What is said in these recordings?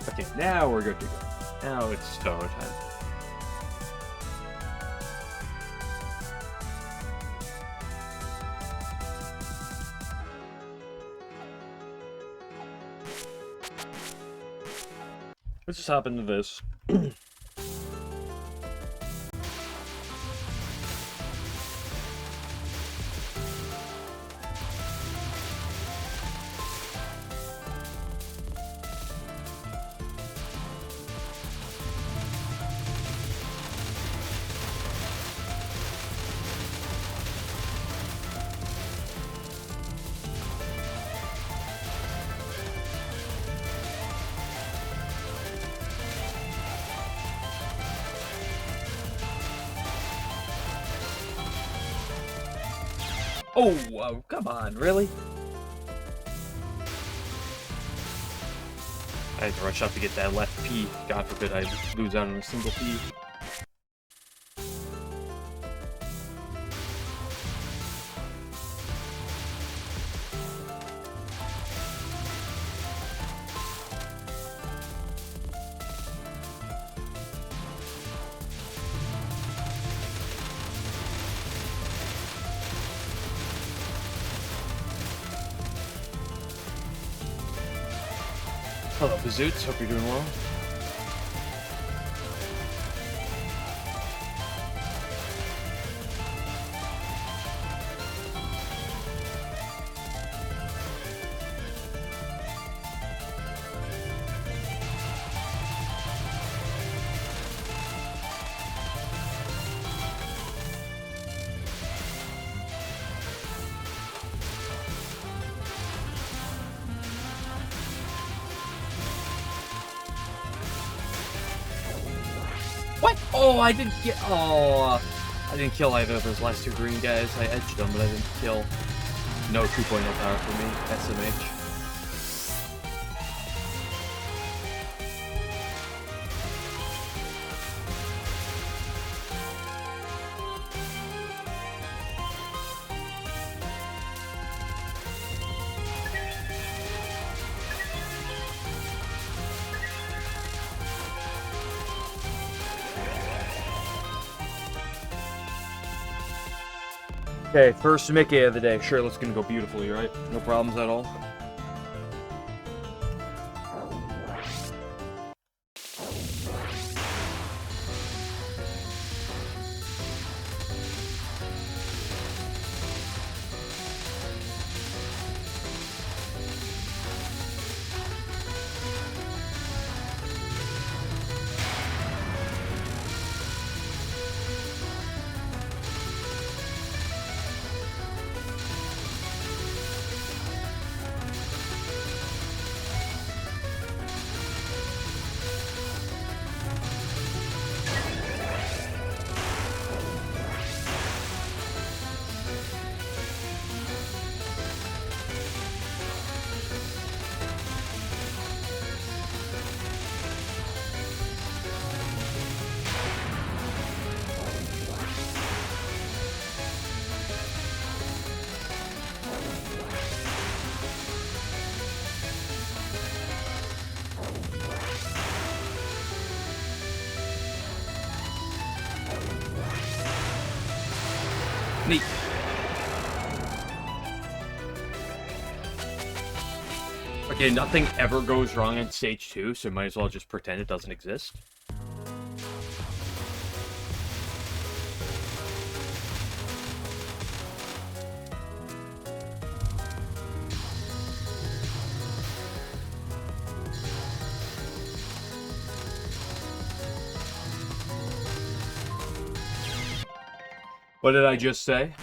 Okay, now we're good to go. Now it's Touhou time. Let's just hop into this. Oh, come on, really? I had to rush up to get that left P. God forbid I lose out on a single P. Hello, Bazoots. Hope you're doing well. What? Oh, I didn't get. Oh, I didn't kill either of those last two green guys. I edged them, but I didn't kill. No 2.0 power for me. SMH. Okay, first Mickey of the day. Sure, that's gonna go beautifully, right? No problems at all. Neat. Okay, nothing ever goes wrong in stage 2, so might as well just pretend it doesn't exist. What did I just say?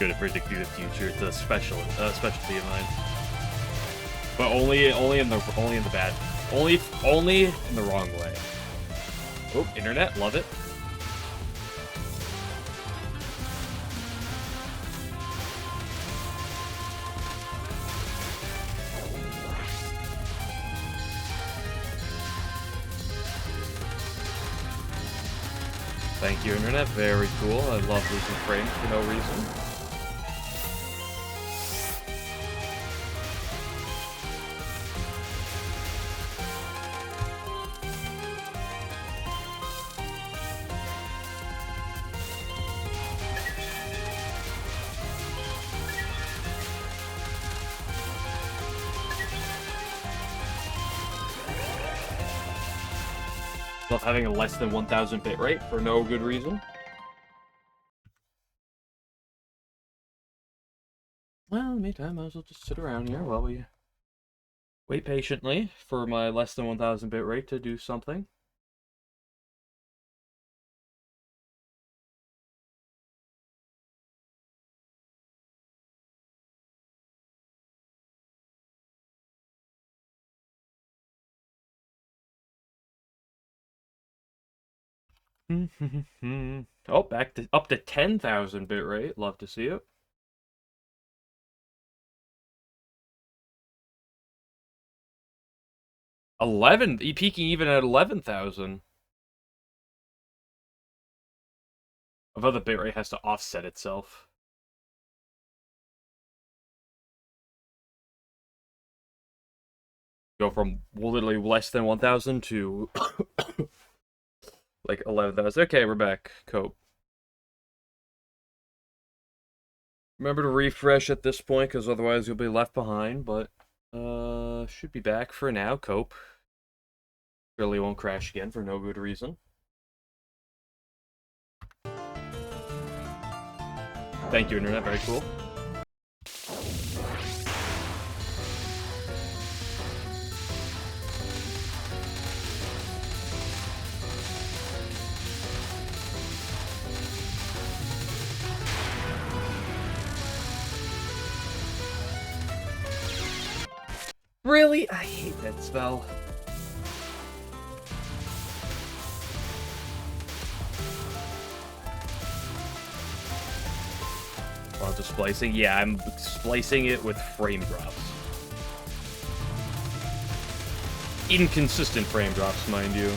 good at predicting the future. It's a specialty of mine. But only in the bad. Only in the wrong way. Oh, internet, love it. Thank you, internet. Very cool. I love losing frames for no reason. Love having a less than 1000 bit rate for no good reason. Well, in the meantime, I might as well just sit around here while we wait patiently for my less than 1000 bit rate to do something. Oh, back to up to 10,000 bit rate. Love to see it. 11, peaking even at 11,000. I thought the bitrate has to offset itself. Go from literally less than 1,000 to like 11,000. Okay, we're back. Cope. Remember to refresh at this point, because otherwise you'll be left behind, but should be back for now. Cope. Really won't crash again for no good reason. Thank you, internet. Very cool. Really? I hate that spell. While just splicing? Yeah, I'm splicing it with frame drops. Inconsistent frame drops, mind you.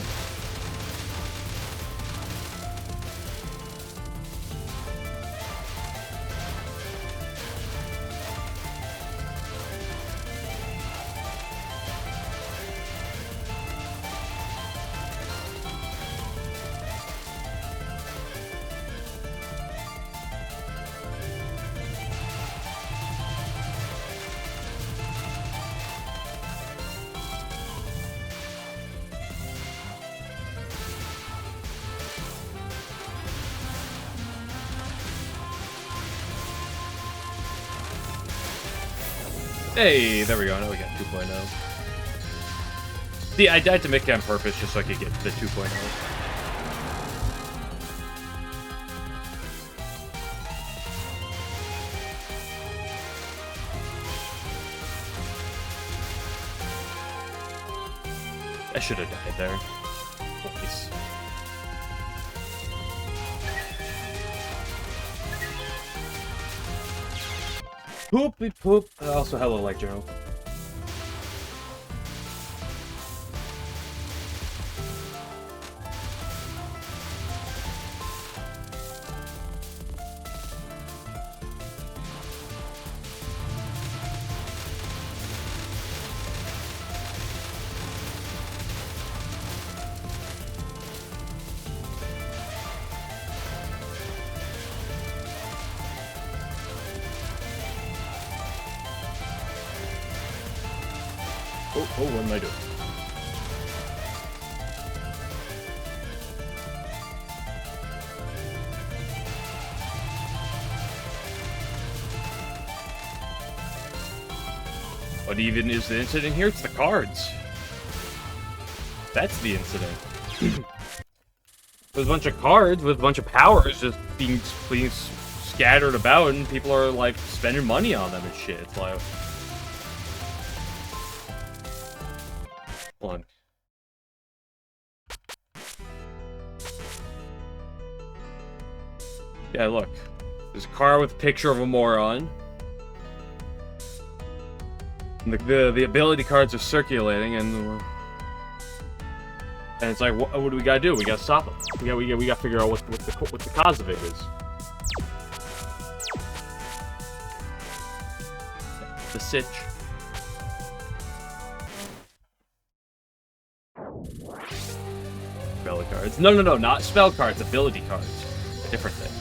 Hey, there we go. Now we got 2.0. See, I died to make it on purpose just so I could get the 2.0. I should have died there. Nice. Poopy poop. Also, hello, like Joe. Oh, what am I doing? What even is the incident here? It's the cards. That's the incident. There's a bunch of cards with a bunch of powers just being scattered about, and people are, like, spending money on them and shit. It's like... Hold on. Yeah, look. There's a car with a picture of a moron. And the ability cards are circulating, and it's like, what do we gotta do? We gotta stop them. We gotta figure out what the cause of it is. The sitch. Spell cards. No, not spell cards. Ability cards. Different thing.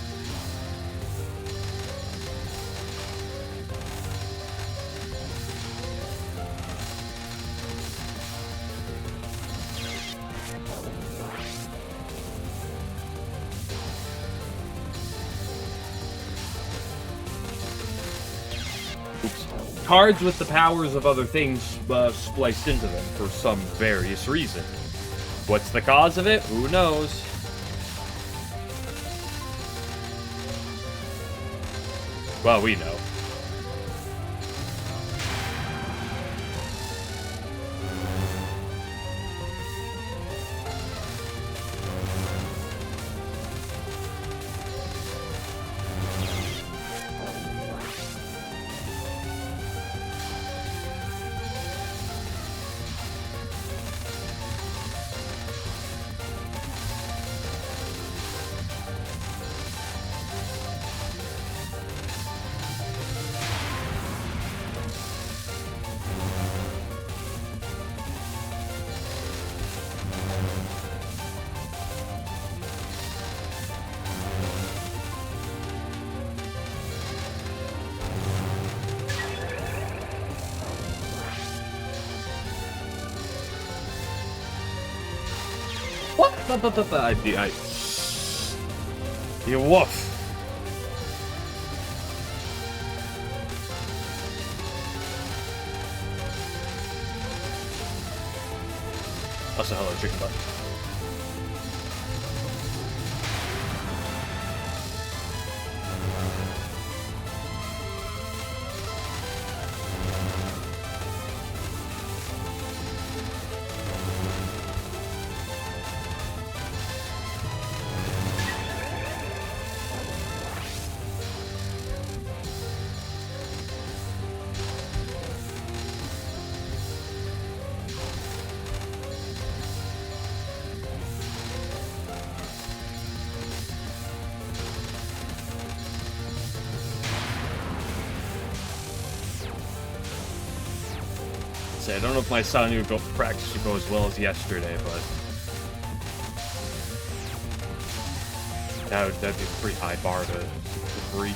Cards with the powers of other things spliced into them for some various reason. What's the cause of it? Who knows? Well, we know. What? You woof. Also, hello, chicken butt. I don't know if my son would go practice would go as well as yesterday, but that'd be a pretty high bar to reach.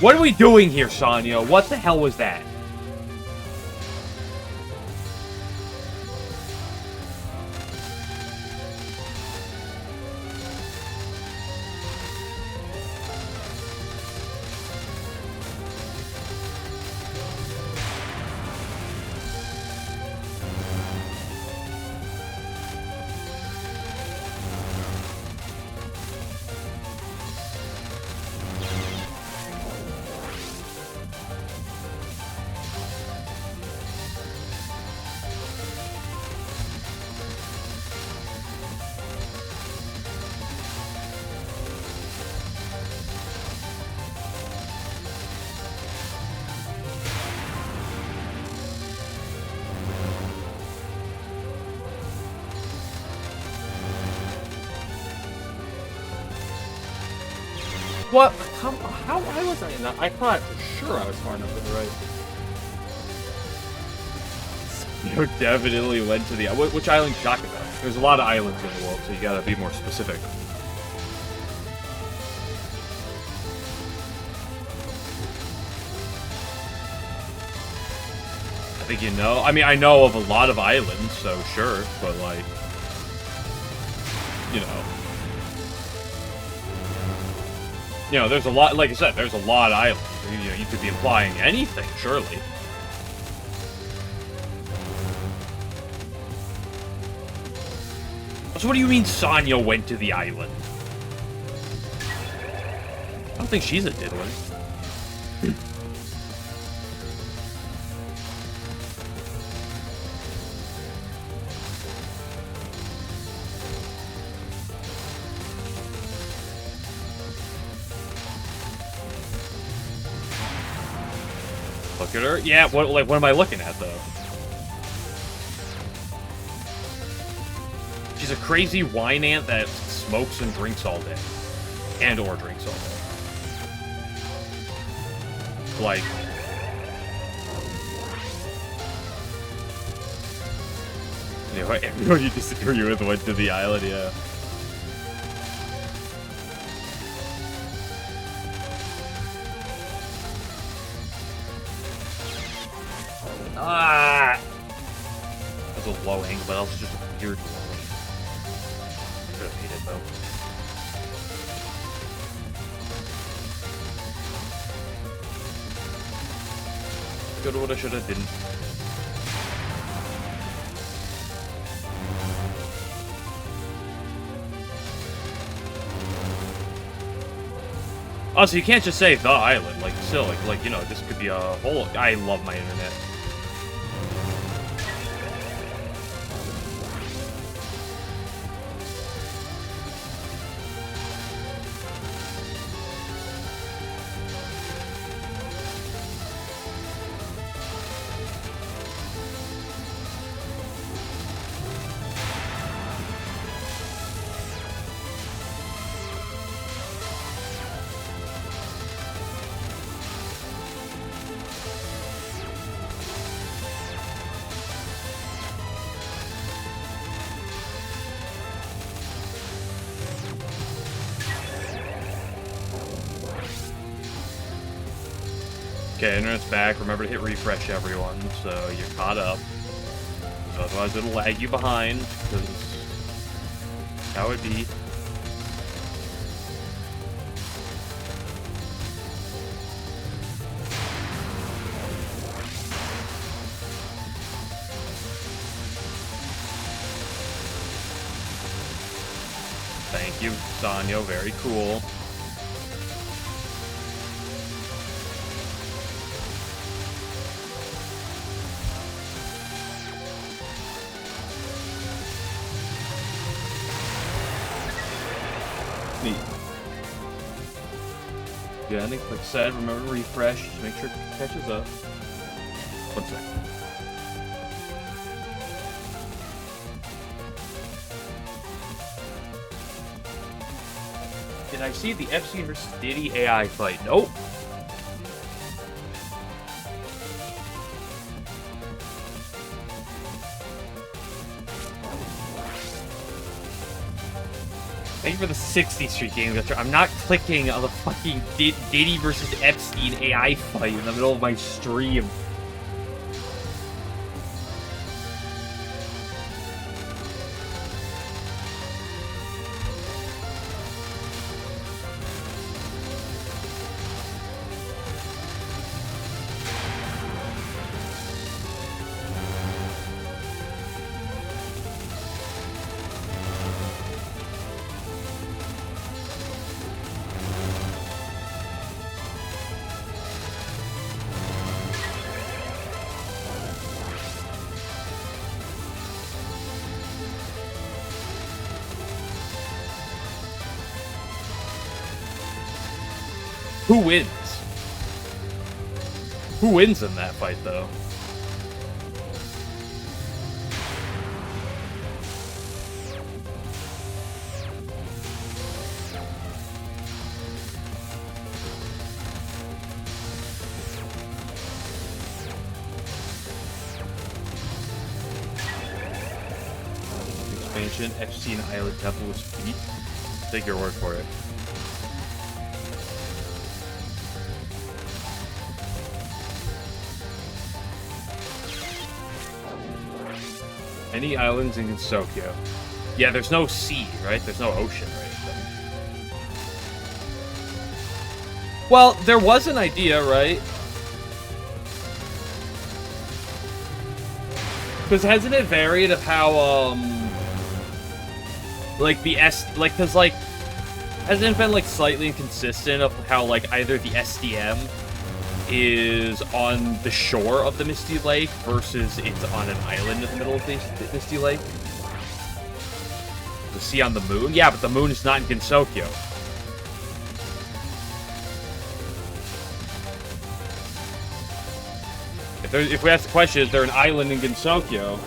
What are we doing here, Sonya? What the hell was that? What? How why was I not? I thought for sure I was far enough to the right. You definitely went to the... Which island you talking about? There's a lot of islands in the world, so you gotta be more specific. I think you know. I mean, I know of a lot of islands, so sure, but like... You know... You know, there's a lot, like I said, there's a lot of islands. You know, you could be implying anything, surely. So what do you mean Sonya went to the island? don't think she's a diddler. Look at her. Yeah, what am I looking at, though? She's a crazy wine ant that smokes and drinks all day. And/or drinks all day. Like... You know, everyone you disagree with went to the island, yeah. Ah! That was a low angle, but also just a weird low. Could have hit it, though. Coulda, woulda, shoulda, didn't. Oh, so you can't just say the island, like, still, like, you know, this could be a whole... I love my internet. Okay, internet's back. Remember to hit refresh, everyone, so you're caught up. Otherwise, it'll lag you behind, because that's how it be. Thank you, Sanyo. Very cool. Neat. Yeah, I think, like I said, remember to refresh, just make sure it catches up. One second. Did I see the FC vs. Diddy AI fight? Nope. Thank you for the 60 street game. I'm not clicking on the fucking Diddy versus Epstein AI fight in the middle of my stream. Who wins? Who wins in that fight, though? Expansion, Epstein Island Temple was feet. Take your word for it. Any islands in Tokyo? Yeah, there's no sea, right? There's no ocean or anything. Well, there was an idea, right? Because hasn't it varied of how, like, cause, like, Hasn't it been, like, slightly inconsistent of how, like, either the SDM is on the shore of the Misty Lake versus it's on an island in the middle of the Misty Lake? The sea on the moon? Yeah, but the moon is not in Gensokyo. If we ask the question, is there an island in Gensokyo?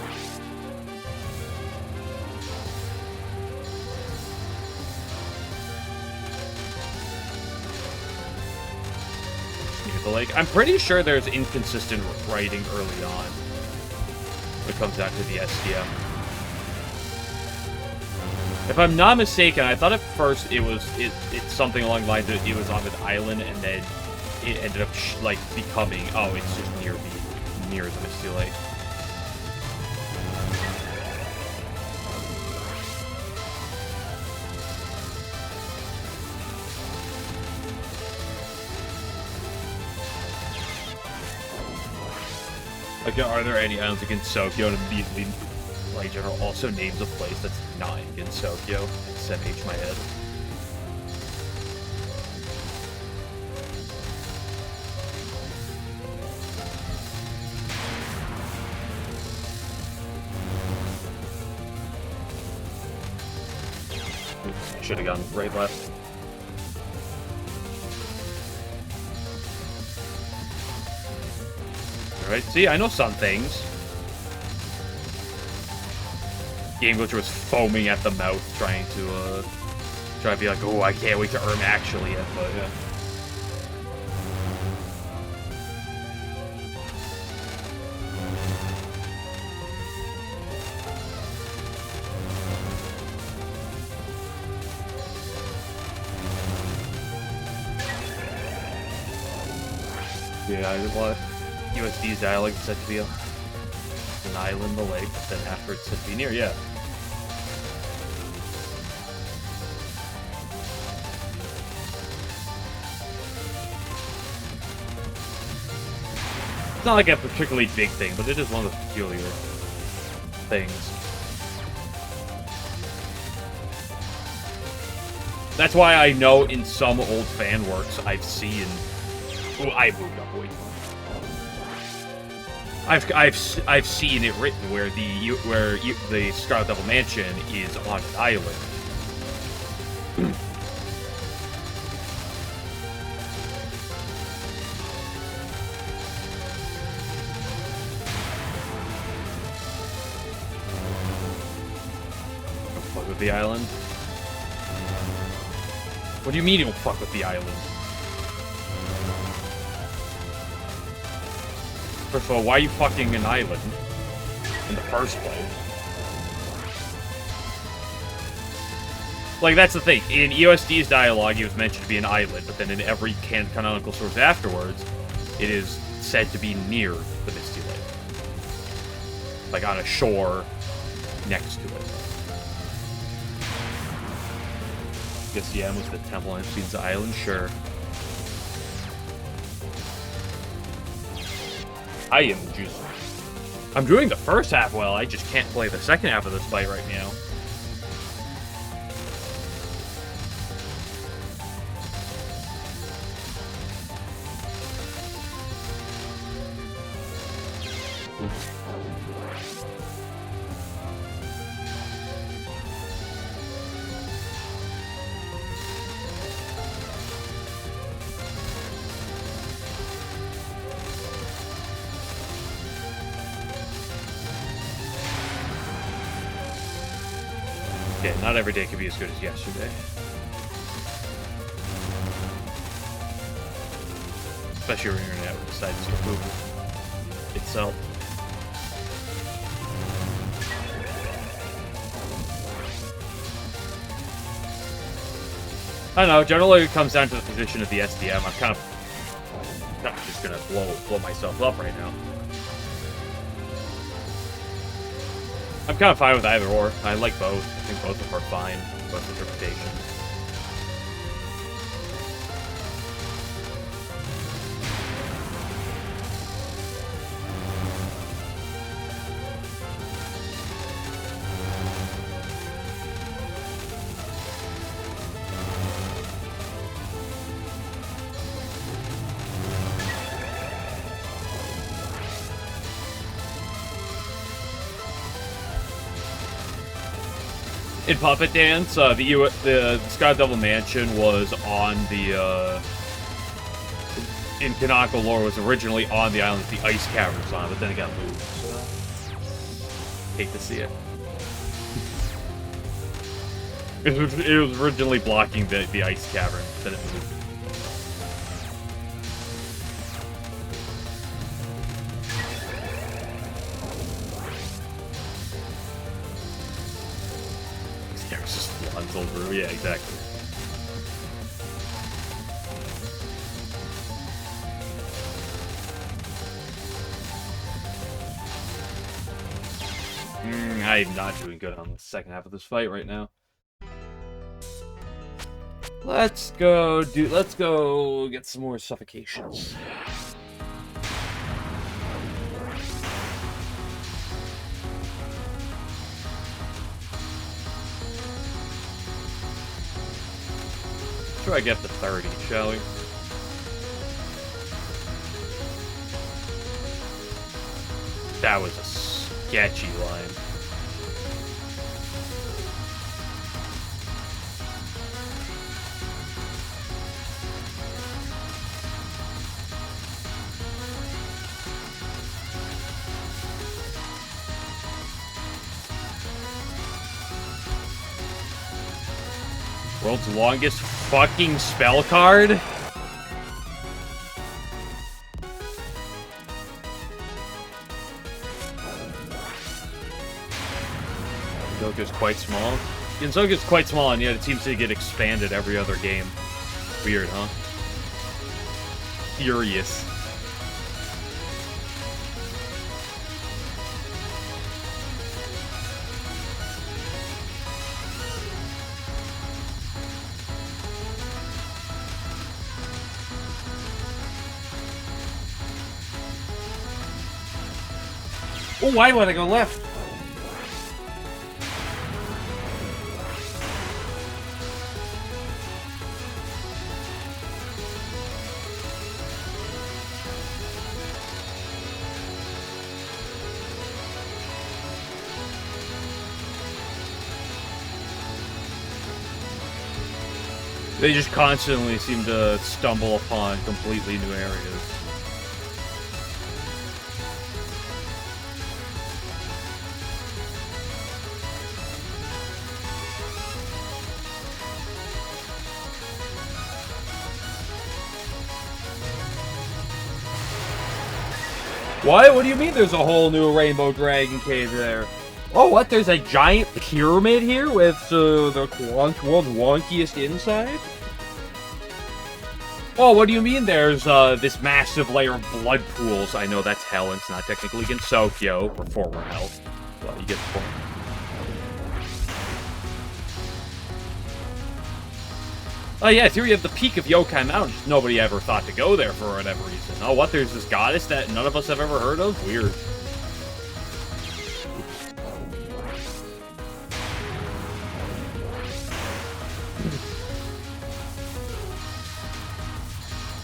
Near the lake? I'm pretty sure there's inconsistent writing early on when it comes down to the SDM. If I'm not mistaken, I thought at first it's something along the lines that it was on an island, and then it ended up like becoming, oh, it's just near the Misty Lake. Like, are there any islands in Gensokyo? And immediately, like, General also names a place that's not in Gensokyo. SMH my head. Should have gone right, left. Alright, see, I know some things. Game Glitcher was foaming at the mouth, trying to be like, oh, I can't wait to actually it, but yeah. Yeah, well, USD's dialogue is said to be an island, the lake, but then after it's said to be near, yeah. It's not like a particularly big thing, but it is one of the peculiar things. That's why I know in some old fan works I've seen. Oh, I moved up way too much. I've seen it written where the Scarlet Devil Mansion is on an island. Don't fuck with the island. What do you mean you don't fuck with the island? First of all, why are you fucking an island in the first place? Like, that's the thing. In EOSD's dialogue, he was mentioned to be an island, but then in every canonical source afterwards, it is said to be near the Misty Lake. Like, on a shore next to it. I guess, yeah, was the Temple Epstein's Island? Sure. I'm doing the first half well, I just can't play the second half of this fight right now. Yeah, not every day can be as good as yesterday. Especially when your internet decides to move itself. I don't know, generally it comes down to the position of the SDM. I'm kind of just gonna blow myself up right now. I'm kind of fine with either or. I like both. I think both of them are fine. Both interpretations. In Puppet Dance, the Sky Devil Mansion was on the, in canonical lore, was originally on the island with the ice caverns on, but then it got moved, so... Hate to see it. It was originally blocking the ice cavern, then it moved. These caverns just floods over, yeah, exactly. I'm not doing good on the second half of this fight right now. Let's go get some more suffocations. Try to get to 30, shall we? That was a sketchy line. World's longest fucking spell card? Genzoka's quite small. Genzoka's quite small, and yet it seems to get expanded every other game. Weird, huh? Furious. Oh, why would I go left? They just constantly seem to stumble upon completely new areas. What? What do you mean there's a whole new Rainbow Dragon Cave there? Oh, what? There's a giant pyramid here with the world's wonkiest inside? Oh, what do you mean there's this massive layer of blood pools? I know that's hell, and it's not technically Gensokyo, or former hell. Well, you get the point. Oh yeah, here you have the peak of Yokai Mountain. Just nobody ever thought to go there for whatever reason. Oh, what? There's this goddess that none of us have ever heard of? Weird.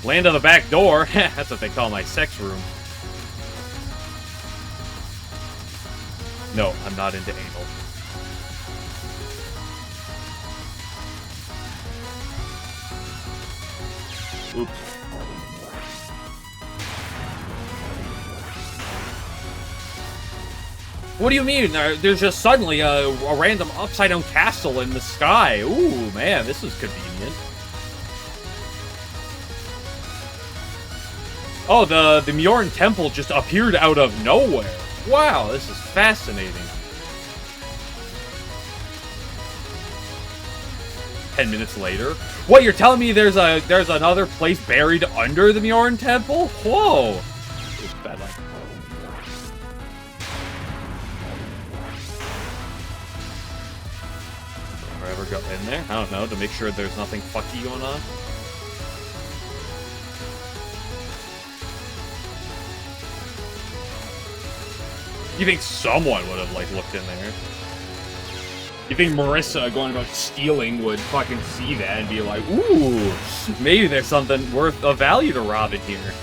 Land on the back door. That's what they call my sex room. No, I'm not into anal. Oops. What do you mean? There's just suddenly a random upside-down castle in the sky. Ooh, man, this is convenient. Oh, the Mjorn Temple just appeared out of nowhere. Wow, this is fascinating. 10 minutes later. What, you're telling me there's another place buried under the Mjorn Temple? Whoa. It's bad luck. Do I ever go in there? I don't know, to make sure there's nothing fucky going on. You think someone would have, like, looked in there? You think Marissa, going about stealing, would fucking see that and be like, ooh, maybe there's something worth of value to rob in here.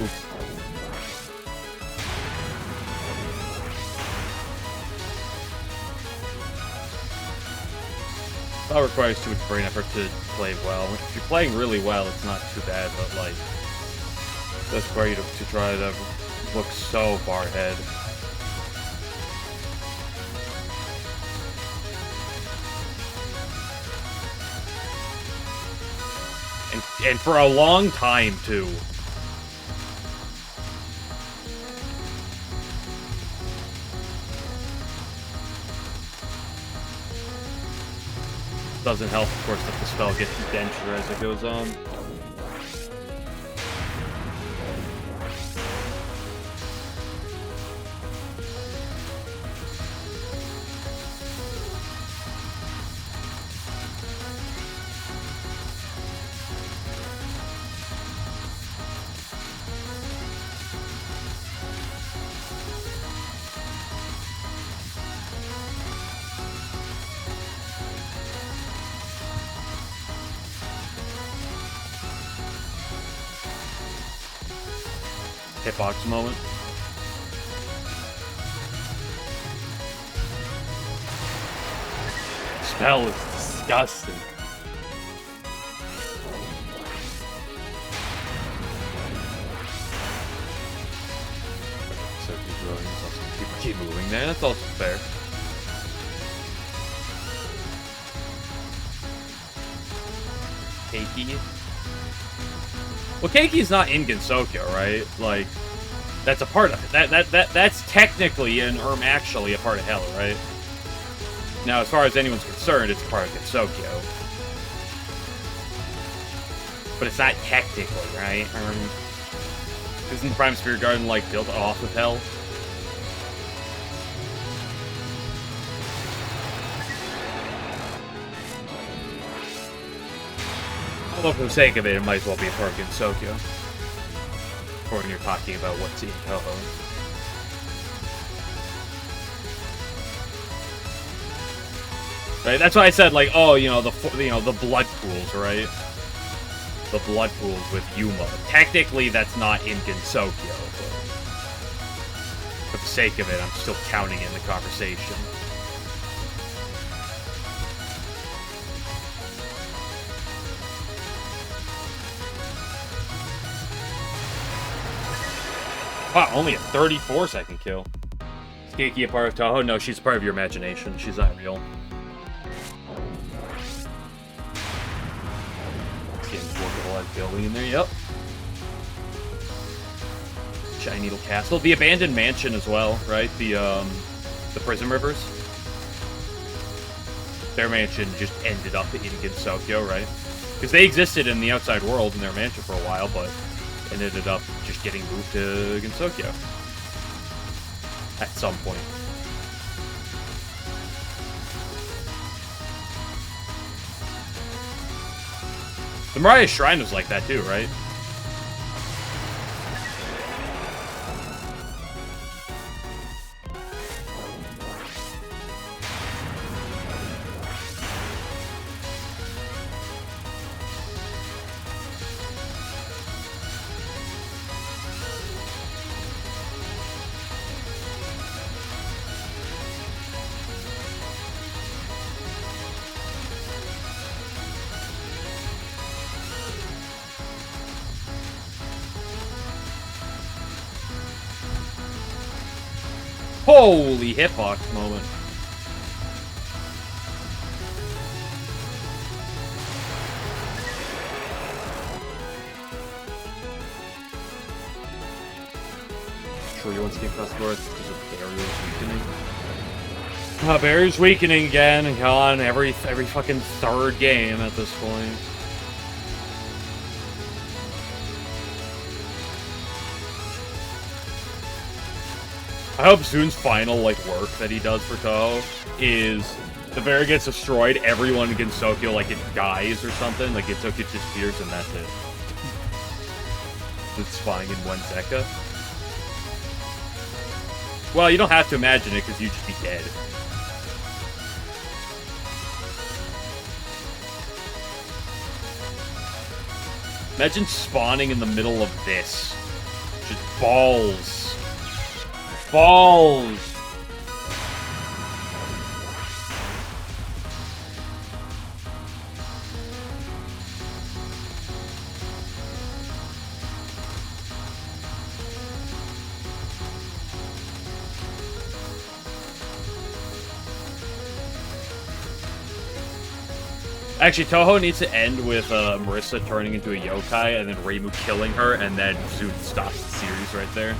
Oof. That requires too much brain effort to play well. If you're playing really well, it's not too bad, but like, that's require you to try to look so far ahead. And for a long time, too. Doesn't help, of course, that the spell gets denser as it goes on. Hitbox moment. Spell is disgusting. So keep moving there. That's also fair. Keiki. Well, Keiki's not in Gensokyo, right? Like, that's a part of it. That's technically and actually a part of Hell, right? Now, as far as anyone's concerned, it's a part of Gensokyo. But it's not technically, right? Isn't the Prime Spirit Garden, like, built off of Hell? Although, for the sake of it, it might as well be a part of Gensokyo. Or when you're talking about what's in Touhou. Right, that's why I said, like, oh, the blood pools, right? The blood pools with Yuma. Technically, that's not in Gensokyo, but for the sake of it, I'm still counting in the conversation. Wow, only a 34-second kill. Is Keiki a part of Touhou? No, she's part of your imagination. She's not real. Building in there, yep. Shiny Needle Castle. The abandoned mansion as well, right? The Prison Rivers. Their mansion just ended up in Gensokyo, right? Because they existed in the outside world in their mansion for a while, but ended up just getting moved to Gensokyo. At some point. The Mariah Shrine was like that too, right? Holy hitbox moment. Sure you want to get across the board because of barriers weakening. Barriers weakening again and on every fucking third game at this point. I hope Zoon's final, like, work that he does for Touhou is the barrier gets destroyed, everyone in Gensokyo, like, it dies or something. Like, Gensokyo disappears and that's it. It's spawning in one Zeka. Well, you don't have to imagine it, because you'd just be dead. Imagine spawning in the middle of this. Balls. Balls. Actually, Touhou needs to end with Marissa turning into a yokai and then Reimu killing her, and then Zoot stops the series right there.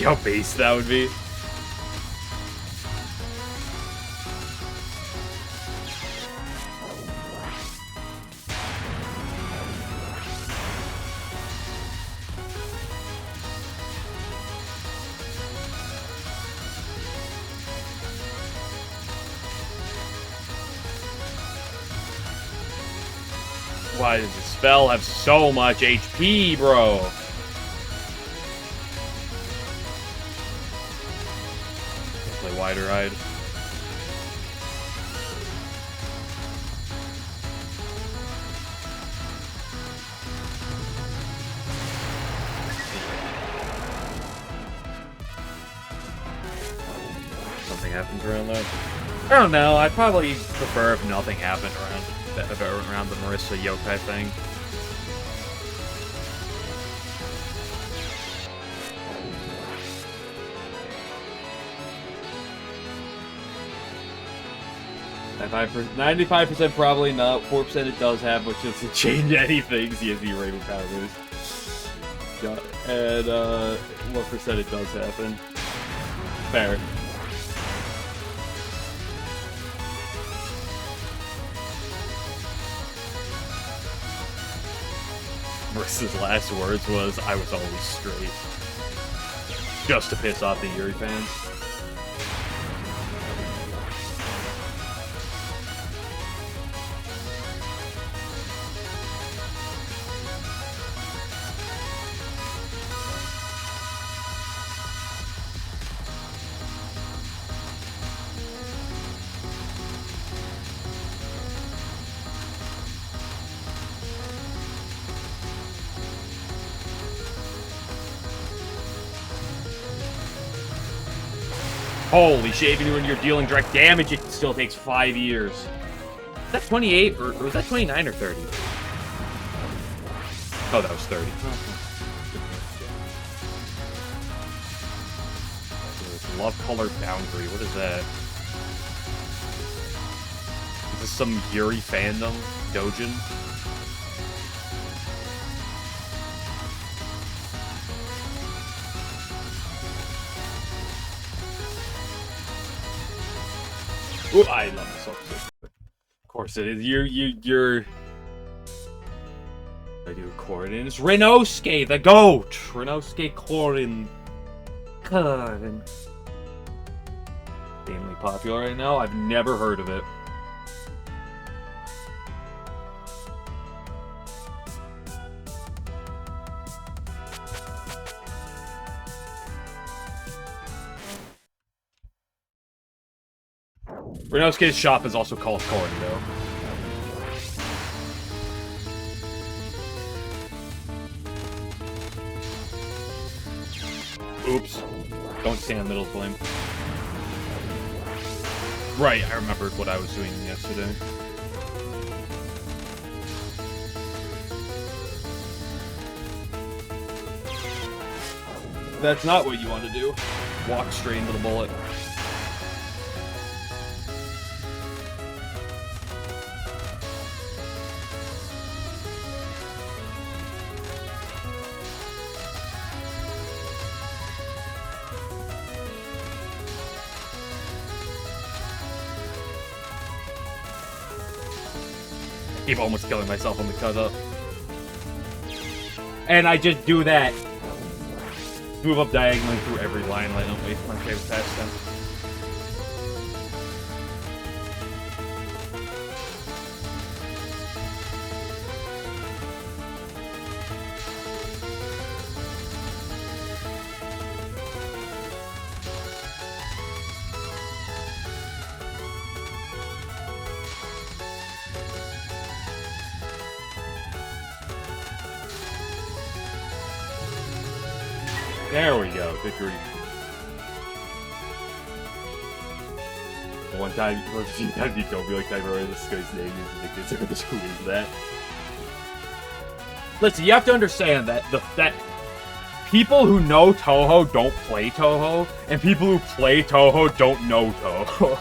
How base that would be. Why does the spell have so much HP, bro? Play wider-eyed. Something happens around that. I don't know. I'd probably prefer if nothing happened around the Marissa yokai thing. $95%, 95% probably not. 4% it does have, which doesn't change anything. CSV Rainbow Power Boost. And what percent it does happen? Fair. Marissa's last words was, "I was always straight." Just to piss off the Yuri fans. Holy shit, even when you're dealing direct damage, it still takes 5 years. Is that 28, or was that 29 or 30? Oh, that was 30. Love color boundary, what is that? Is this some Yuri fandom? Dojin? Ooh, I love this episode. Of course it is. You're... I do Corin. It's Renosuke, the goat! Renosuke Corin. Corin. Extremely popular right now. I've never heard of it. Renosuke's shop is also called Corin, though. Oops. Don't stand in the middle of the flame. Right, I remembered what I was doing yesterday. That's not what you want to do. Walk straight into the bullet. Keep almost killing myself on the cut up. And I just do that. Move up diagonally through every line like don't waste my favorite pastime. There we go. Good grief. One time, or a few times you don't be like, I remember this guy's name is ridiculous. Who is that? Listen, you have to understand that that people who know Touhou don't play Touhou, and people who play Touhou don't know Touhou.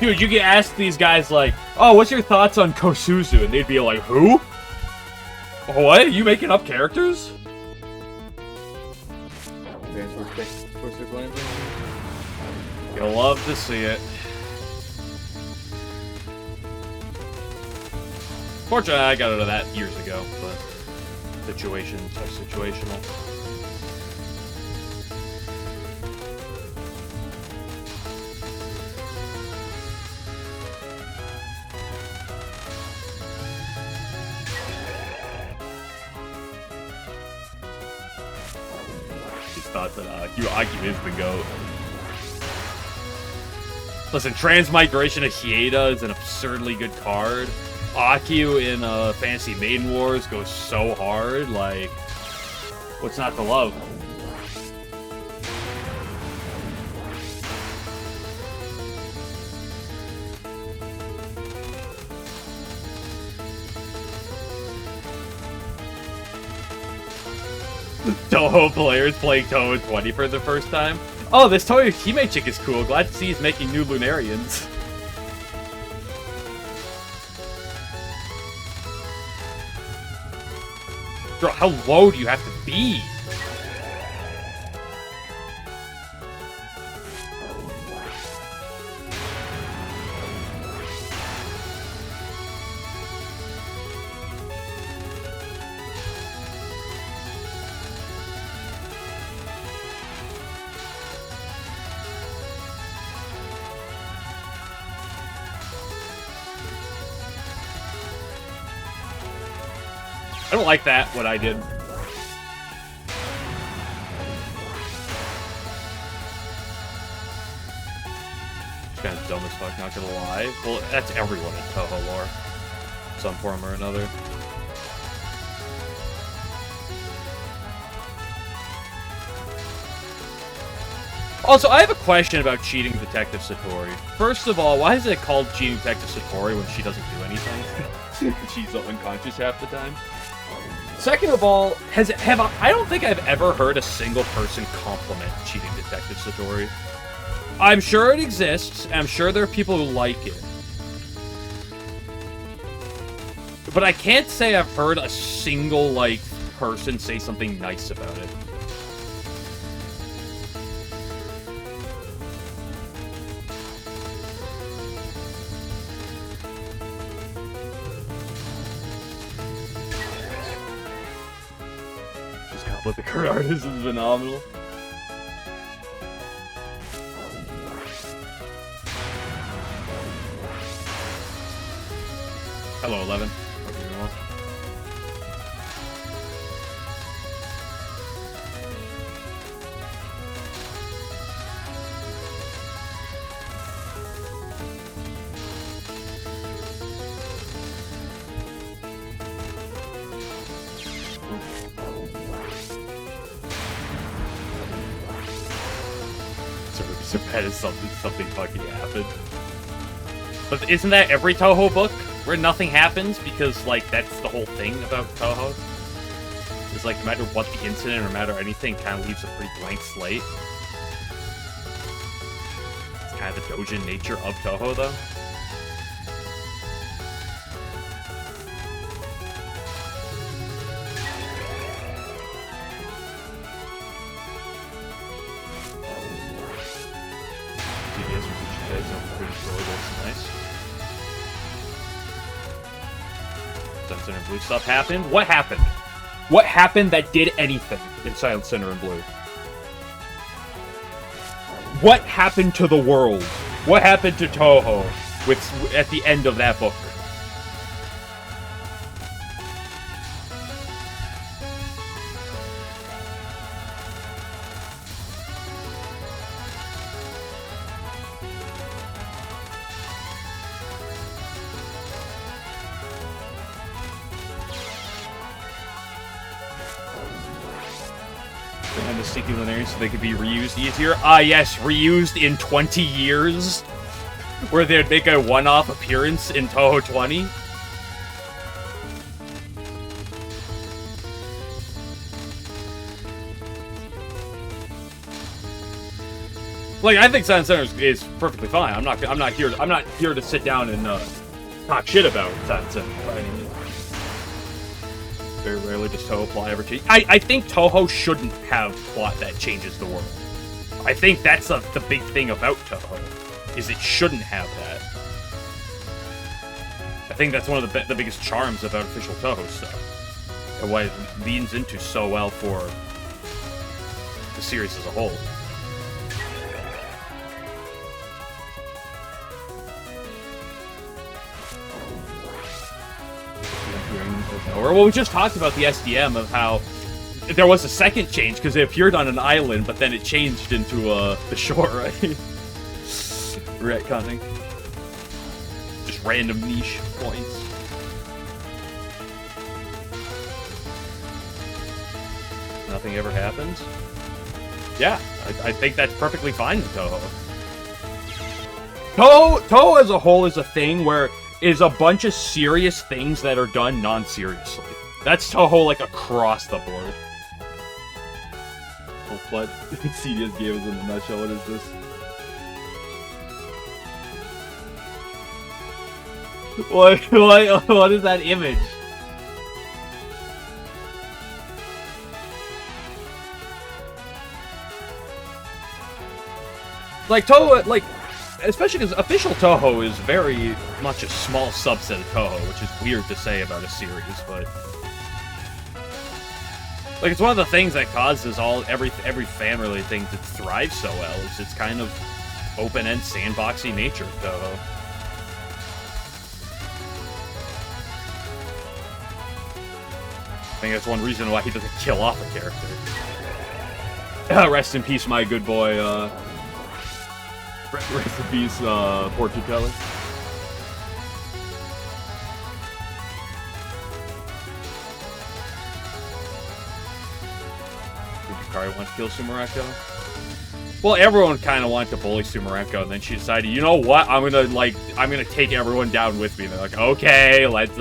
Dude, you can ask these guys, like, oh, what's your thoughts on Kosuzu? And they'd be like, who? What? Are you making up characters? You'll love to see it. Fortunately, I got out of that years ago, but situational. Thought that Aki is the GOAT. Listen, Transmigration of Hieda is an absurdly good card. Akio in Fantasy Maiden Wars goes so hard, like, what's not to love? Touhou players playing Touhou 20 for the first time. Oh, this Touhou teammate chick is cool. Glad to see he's making new Lunarians. Bro, how low do you have to be? I don't like that, what I did. It's kind of dumb as fuck, not gonna lie. Well, that's everyone in Touhou lore. Some form or another. Also, I have a question about cheating Detective Satori. First of all, why is it called cheating Detective Satori when she doesn't do anything? She's unconscious half the time. Second of all, I don't think I've ever heard a single person compliment cheating Detective Satori. I'm sure it exists, and I'm sure there are people who like it. But I can't say I've heard a single, like, person say something nice about it. But the card artist is phenomenal. Hello, 11. So bad as something fucking happened. But isn't that every Touhou book? Where nothing happens? Because, like, that's the whole thing about Touhou. It's like, no matter what the incident or no matter anything, kind of leaves a pretty blank slate. It's kind of the doujin nature of Touhou, though. Blue stuff happened? What happened? What happened that did anything in Silent Sinner and Blue? What happened to the world? What happened to Touhou at the end of that book? And the sticky linear so they could be reused easier. Ah, yes, reused in 20 years, where they'd make a one-off appearance in Touhou 20. Like, I think Silent Sinner is perfectly fine. I'm not here to sit down and talk shit about Silent Sinner by any means. Very rarely does Touhou plot ever change. I think Touhou shouldn't have plot that changes the world. I think that's the big thing about Touhou, is it shouldn't have that. I think that's one of the biggest charms about official Touhou stuff, and why it leans into so well for the series as a whole. Well, we just talked about the SDM of how there was a second change because it appeared on an island, but then it changed into the shore, right? Retconning. Just random niche points. Nothing ever happens. Yeah, I think that's perfectly fine with Touhou. Touhou as a whole is a thing where is a bunch of serious things that are done non-seriously. That's Touhou, like, across the board. Oh, what? CDS gave us in a nutshell. What is this? What is that image? Like, Touhou, like, especially because official Touhou is very much a small subset of Touhou, which is weird to say about a series, but like it's one of the things that causes every fan-related thing to thrive so well. Is its kind of open-end, sandboxy nature of Touhou. I think that's one reason why he doesn't kill off a character. Rest in peace, my good boy. Rest in peace, fortune teller. Did Yukari want to kill Sumarenko? Well, everyone kind of wanted to bully Sumarenko, and then she decided, you know what? I'm gonna take everyone down with me. And they're like, okay, let's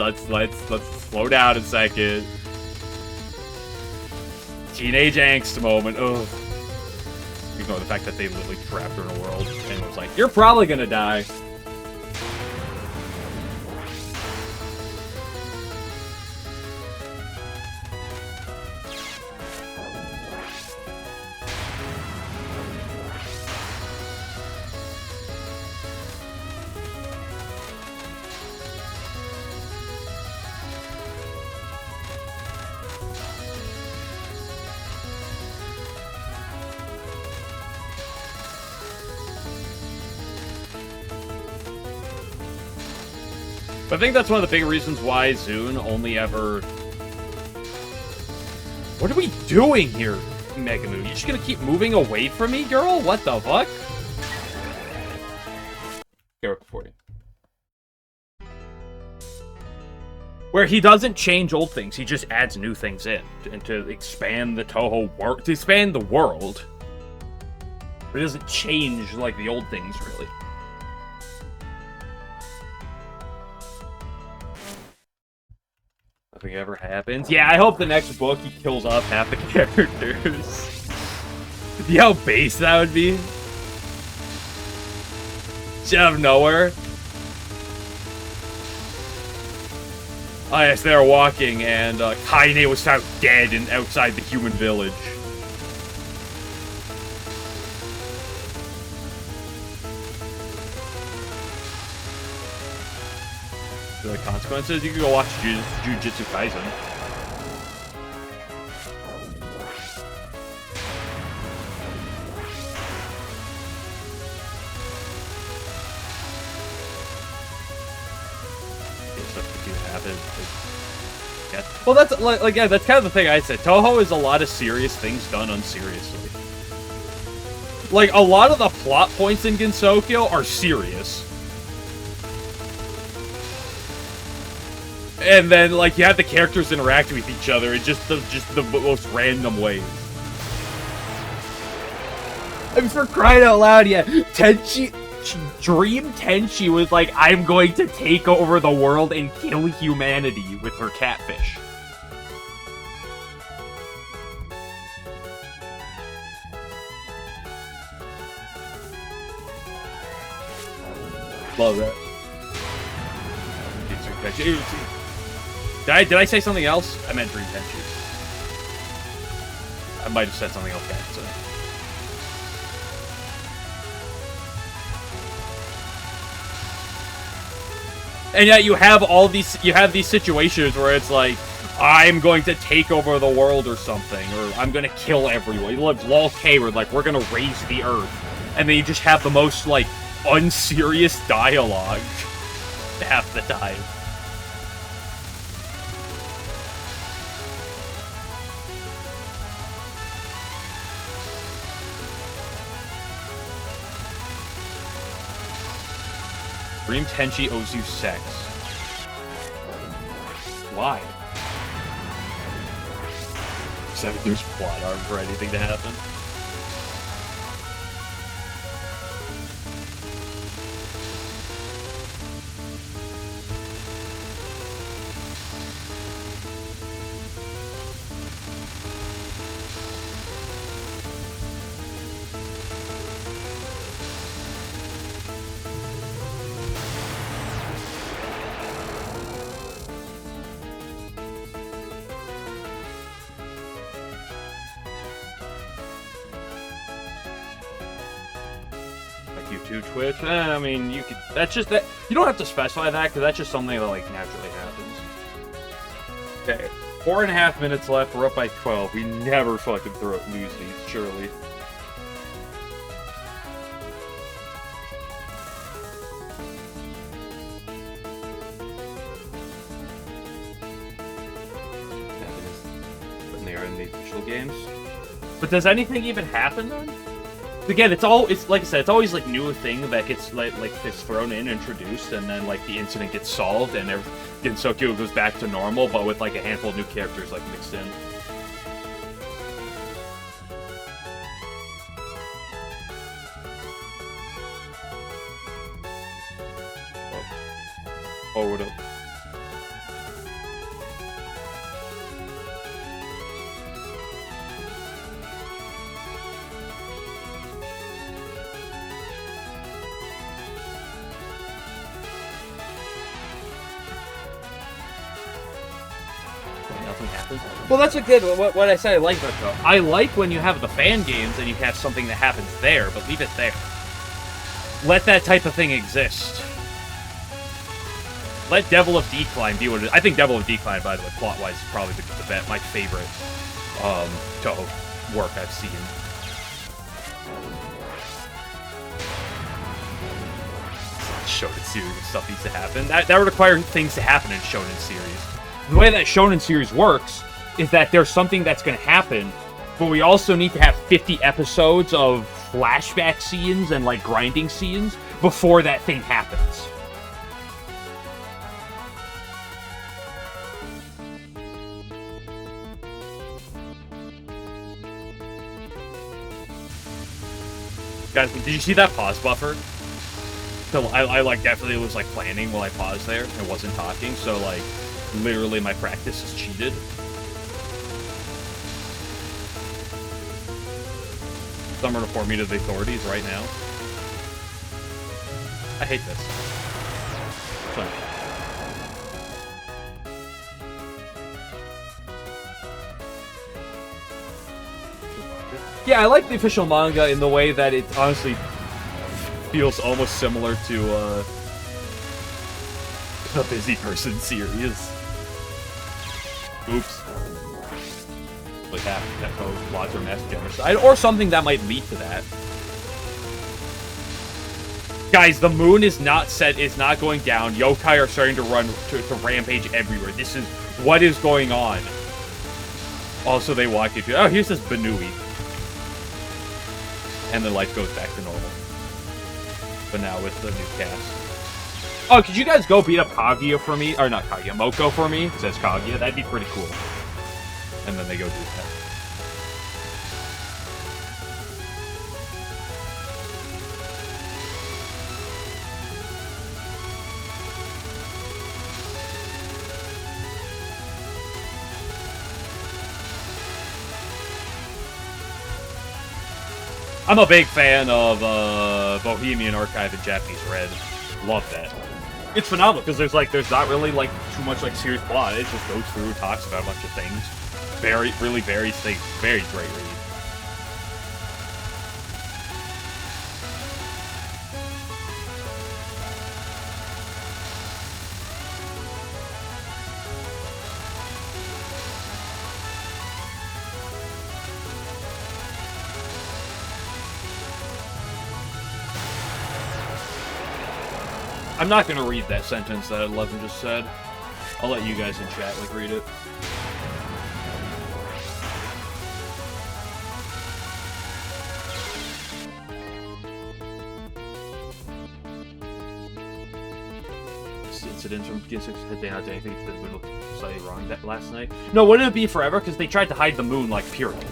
slow down a second. Teenage angst moment. Ugh. Ignore the fact that they literally trapped her in a world and was like, you're probably gonna die. But I think that's one of the big reasons why Zune only ever... What are we doing here, Mega Moon? You just gonna keep moving away from me, girl? What the fuck? Here, 40. Where he doesn't change old things, he just adds new things in. And to expand the Touhou world, to expand the world. But it doesn't change, like, the old things, really. Nothing ever happens. Yeah, I hope the next book he kills off half the characters. See how base that would be? Just out of nowhere. Oh yes, they were walking, and Kaine was found dead outside the human village. The consequences? You can go watch Jujutsu Kaisen. happen. Yeah. Well, that's like yeah, that's kind of the thing I said. Touhou is a lot of serious things done unseriously. Like, a lot of the plot points in Gensokyo are serious. And then, like, you have the characters interact with each other in just the most random ways. I mean, for crying out loud, yeah. Dream Tenchi was like, I'm going to take over the world and kill humanity with her catfish. Love that. Did I say something else? I meant Dream Tenchi. I might have said something else back, so. And yet you have all these, these situations where it's like, I'm going to take over the world or something, or I'm going to kill everyone. You look, LOL K, where like, we're going to raise the earth. And then you just have the most, like, unserious dialogue half the time. Dream Tenchi owes you sex. Why? Except there's plot arc for anything to happen. Twitch. I mean, you could. That's just that. You don't have to specify that because that's just something that like naturally happens. Okay, 4.5 minutes left. We're up by 12. We never fucking lose these, surely. When they are in the official games. But does anything even happen then? Again, it's like I said, it's always like new thing that gets like gets thrown in, introduced, and then like the incident gets solved, and Gensokyo goes back to normal, but with like a handful of new characters like mixed in. Oh, what up? Well, that's what I said I like about it, though. I like when you have the fan games and you have something that happens there, but leave it there. Let that type of thing exist. Let Devil of Decline be what it is. I think Devil of Decline, by the way, plot-wise, is probably my favorite Touhou work I've seen. Shonen series stuff needs to happen. That would require things to happen in Shonen series. The way that Shonen series works is that there's something that's going to happen, but we also need to have 50 episodes of flashback scenes and, like, grinding scenes before that thing happens. Guys, did you see that pause buffer? So I like, definitely was, like, planning while I paused there and wasn't talking, so, like, literally my practice is cheated. So I'm gonna report me to the authorities right now. I hate this. Fine. Yeah, I like the official manga in the way that it honestly feels almost similar to a Busy Person series. Oops. Like that code, lots of mass genocide, or something that might lead to that. Guys, the moon is not set. It's not going down. Yokai are starting to run to rampage everywhere. This is what is going on. Also, they walk into. Oh, here's this Banui. And then life goes back to normal. But now with the new cast. Oh, could you guys go beat up Kaguya for me? Or not Kaguya, Moko for me? It says Kaguya. That'd be pretty cool. And then they go do that. I'm a big fan of Bohemian Archive and Japanese Red. Love that. It's phenomenal because there's not really like too much like serious plot. It just goes through, talks about a bunch of things. Really varies things. Very great read. I'm not gonna read that sentence that 11 just said. I'll let you guys in chat like read it. This incident from Ginsu's had they not done anything to the moon slightly wrong that last night? No, wouldn't it be forever? Because they tried to hide the moon like period.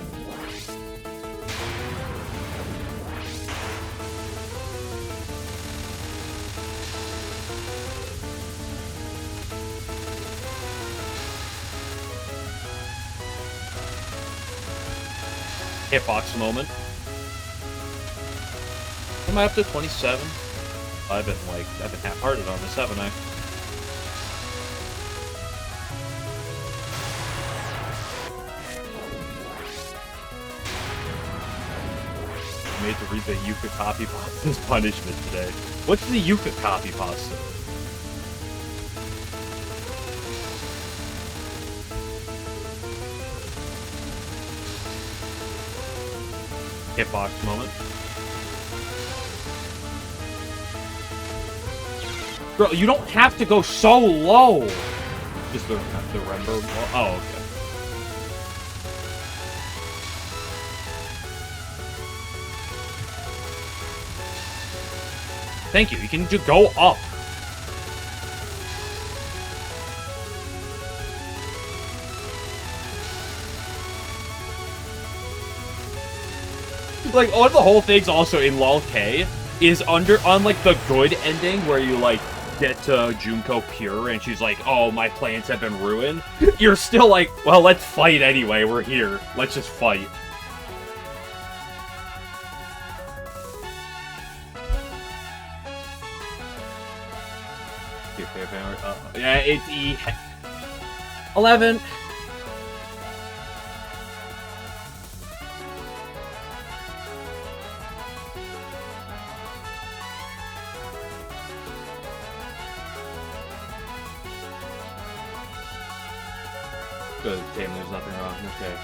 Hitbox moment. Am I up to 27? I've been half-hearted on this, haven't I? I made to read the Yuka copy pasta's punishment today. What's the Yuka copy pasta? Hitbox moment. Bro, you don't have to go so low! Just the Rembo. Oh, okay. Thank you. You can just go up. Like, one of the whole things also in LOL K is on like the good ending where you like get to Junko pure and she's like, oh, my plans have been ruined. You're still like, well, let's fight anyway. We're here. Let's just fight. Yeah, it's E. 11. Good. Damn, there's nothing wrong. Okay.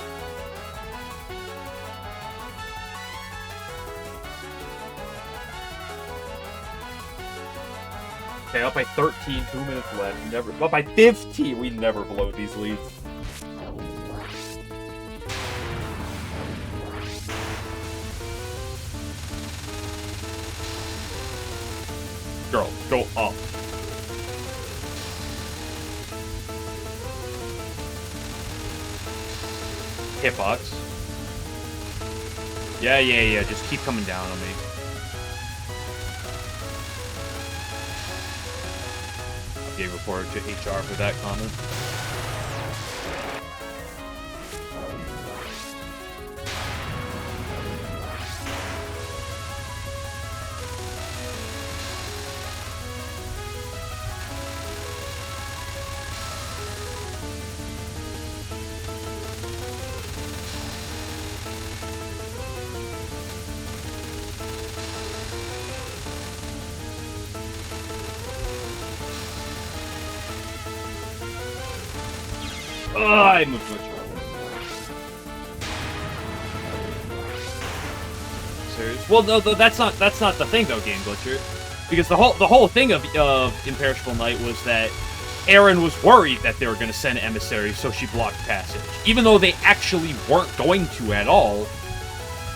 Okay, up by 13, 2 minutes left. Up by 15, we never blow these leads. Girl, go up. Hitbox. Yeah. Just keep coming down on me. Update report to HR for that comment. I moved much more. Serious? Well, no, that's not the thing though, Game Glitcher. Because the whole thing of Imperishable Night was that Aaron was worried that they were going to send emissaries, so she blocked passage. Even though they actually weren't going to at all,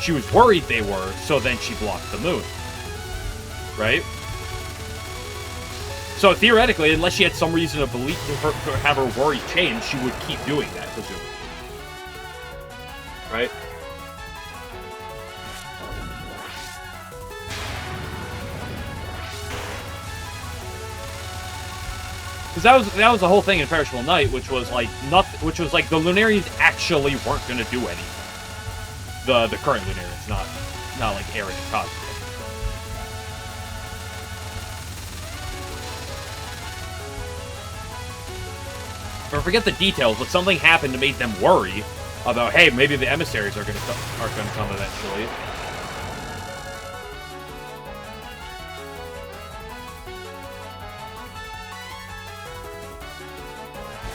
she was worried they were, so then she blocked the moon. Right? So theoretically, unless she had some reason to believe to have her worry change, she would keep doing that, presumably. Right? Because that was the whole thing in Perishable Night, which was like nothing, which was like the Lunarians actually weren't going to do anything. The current Lunarians, not like Aaron and Cosmo. Or forget the details, but something happened to make them worry about, hey, maybe the emissaries are going to come eventually.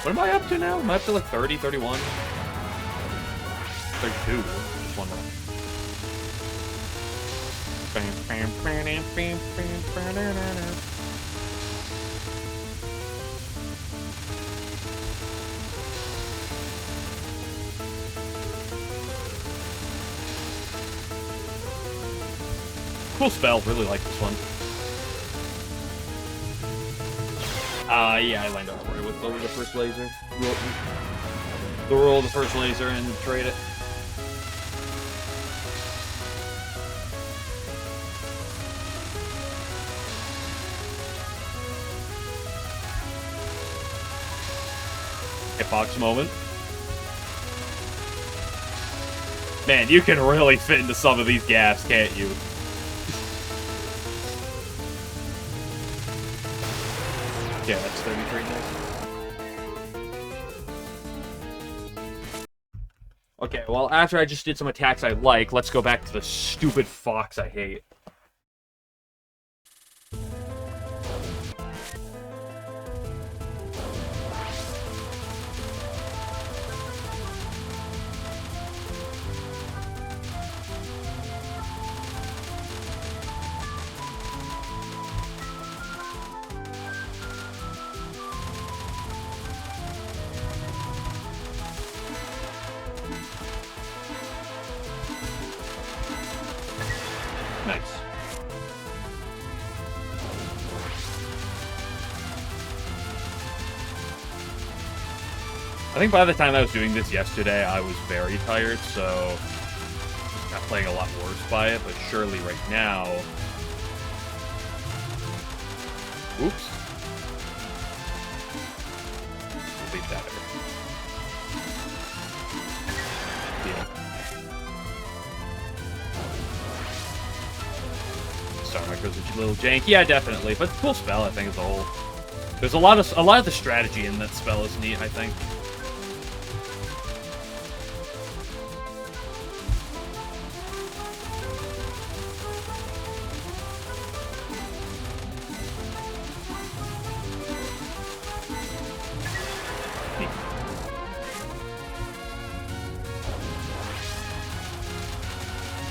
What am I up to now? Am I up to like 30, 31? 32. Just one more. Cool spell. Really like this one. Yeah, I lined up right with the first laser. Roll the first laser and trade it. Hitbox moment. Man, you can really fit into some of these gaps, can't you? Yeah, that's 33 now. Okay, well, after I just did some attacks I like, let's go back to the stupid fox I hate. Nice. I think by the time I was doing this yesterday, I was very tired, so not playing a lot worse by it, but surely right now... Oops. Leave that there. Yeah. Star Micro's a little janky, yeah, definitely, but cool spell, I think, as a whole. There's a lot of the strategy in that spell is neat, I think.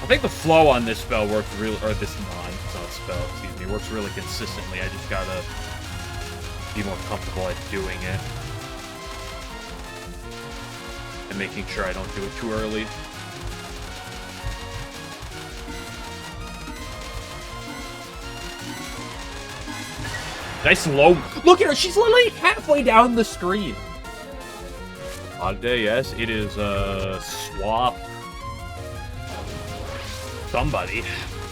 I think the flow on this spell works really, or this spell, excuse me, works really consistently. I just gotta be more comfortable at doing it. And making sure I don't do it too early. Nice low. Look at her, she's literally halfway down the screen. Odd day, yes, it is swap somebody.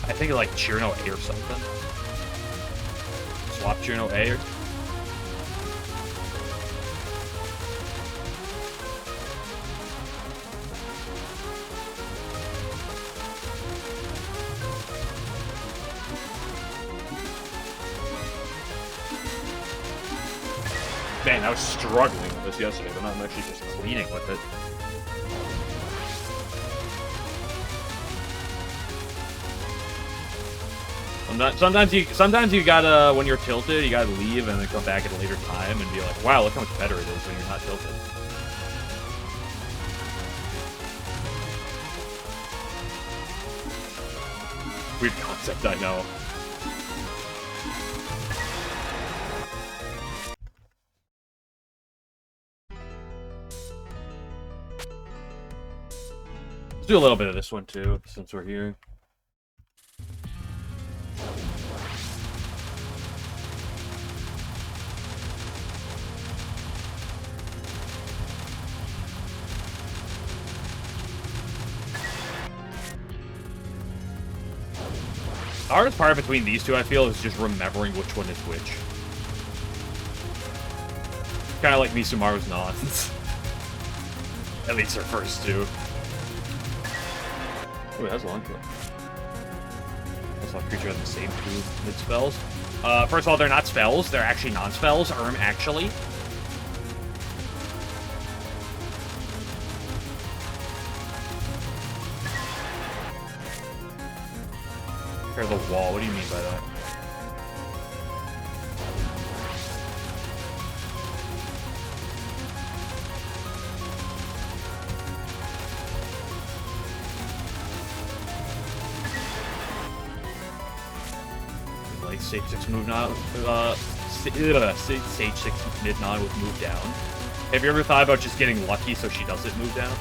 I think like Chirno A or something. Swap Chirno A or... Man, I was struggling with this yesterday, but now I'm actually just cleaning with it. Sometimes you gotta, when you're tilted, you gotta leave and then come back at a later time and be like, wow, look how much better it is when you're not tilted. Weird concept, I know. Do a little bit of this one too, since we're here. The hardest part between these two, I feel, is just remembering which one is which. Kind of like Misumaru's nonsense. At least her first two. Oh, it has a long kill. That's not creature has the same two mid-spells. First of all, they're not spells. They're actually non-spells. Actually. The wall. What do you mean by that? Like stage 6 move now. Stage 6 mid nod with move down. Have you ever thought about just getting lucky so she doesn't move down?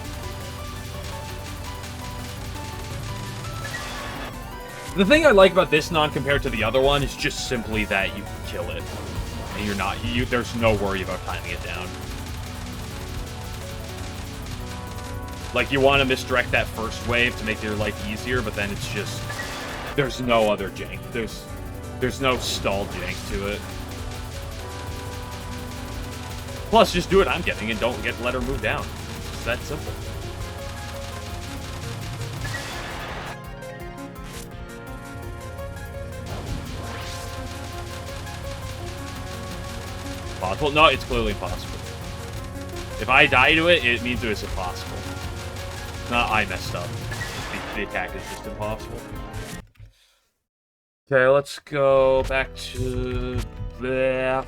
The thing I like about this non compared to the other one is just simply that you can kill it. And you're not, there's no worry about timing it down. Like, you want to misdirect that first wave to make your life easier, but then it's just, there's no other jank. There's no stall jank to it. Plus, just do what I'm getting and don't let her move down. It's just that simple. Possible? No, it's clearly impossible. If I die to it, it means it was impossible. Not I messed up. The attack is just impossible. Okay, let's go back to there.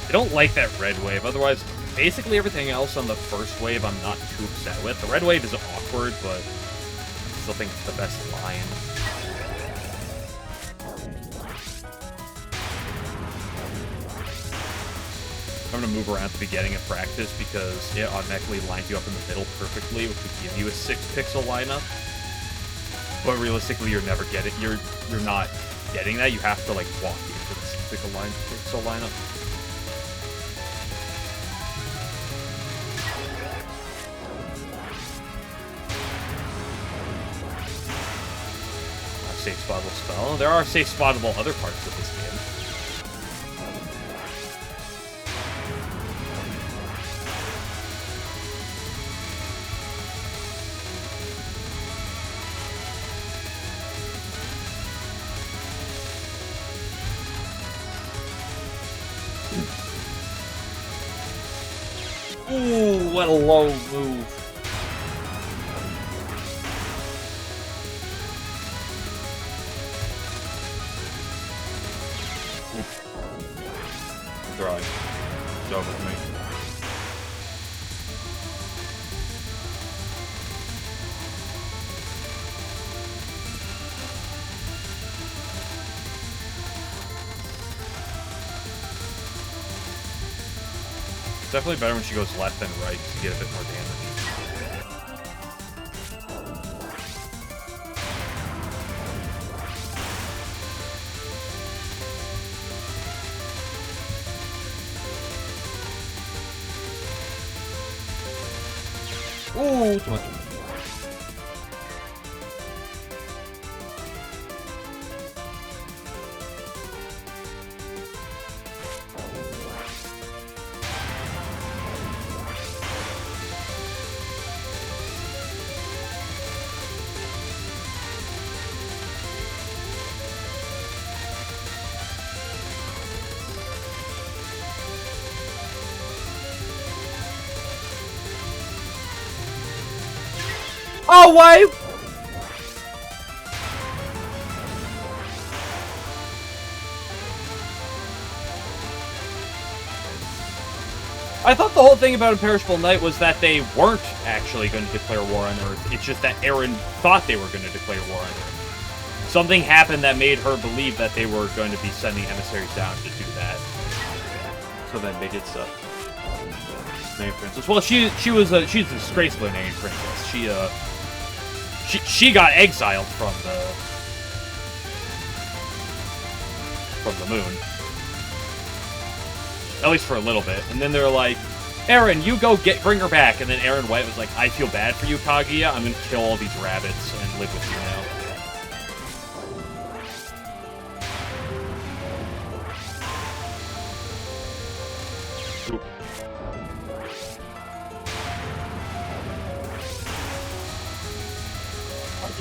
I don't like that red wave, otherwise, basically everything else on the first wave I'm not too upset with. The red wave is awkward, but I still think it's the best line. I'm going to move around at the beginning of practice because it automatically lines you up in the middle perfectly, which would give you a 6-pixel lineup. But realistically, you're never getting, you're not getting that. You have to like walk into the 6-pixel lineup. Safe spottable spell. There are safe spottable other parts of this game. Ooh, what a low move. Drawing. It's over for me. It's definitely better when she goes left than right to get a bit more damage. Ooh, too much. Oh, why? I thought the whole thing about Imperishable Night was that they weren't actually going to declare war on Earth. It's just that Eren thought they were going to declare war on Earth. Something happened that made her believe that they were going to be sending emissaries down to do that. So then they did stuff. Name princess. Well, she's a disgraceful name princess. She got exiled from the moon. At least for a little bit. And then they're like, Eren, you go bring her back. And then Eren White was like, I feel bad for you, Kaguya. I'm gonna kill all these rabbits and live with you now. Oop.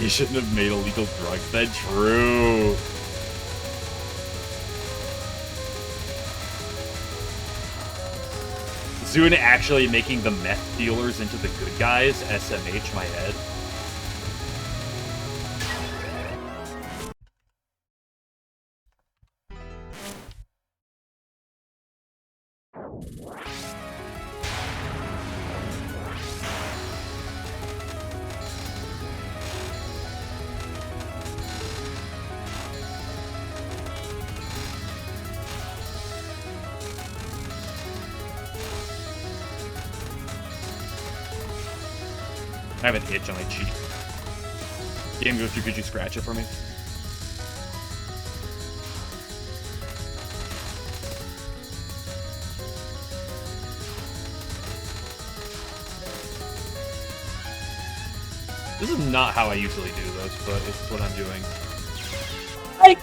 He shouldn't have made illegal drugs then. True. Zune actually making the meth dealers into the good guys. SMH my head. I have an itch on my cheek. Game goes through, could you scratch it for me? This is not how I usually do this, but it's what I'm doing. Like,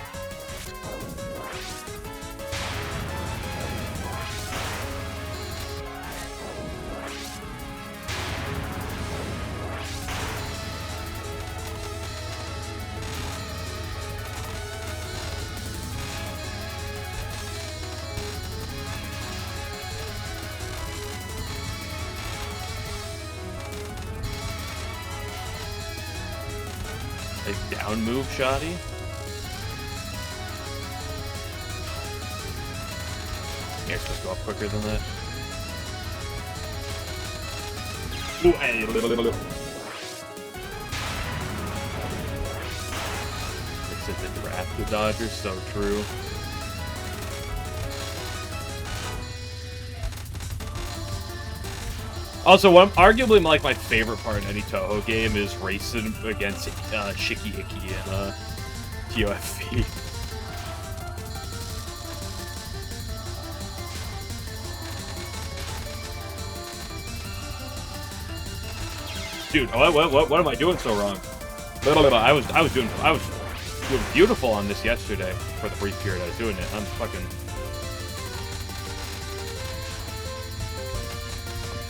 down move, shoddy. You're supposed to go up quicker than that. Ooh, hey, It's a draft dodger, so true. Also, arguably like my favorite part in any Touhou game is racing against Shiki Iki and TOFV. Dude, what am I doing so wrong? I was doing beautiful on this yesterday for the brief period I was doing it. I'm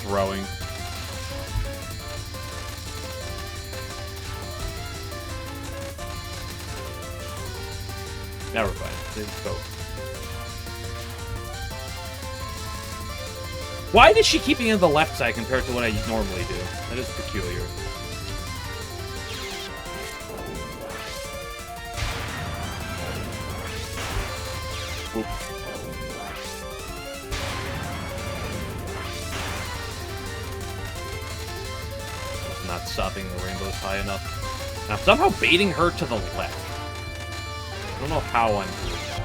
throwing. Now we're fine. Let's go. Why did she keep me on the left side compared to what I normally do? That is peculiar. Oop. Not stopping the rainbows high enough. I'm somehow baiting her to the left. I don't know how I'm doing that.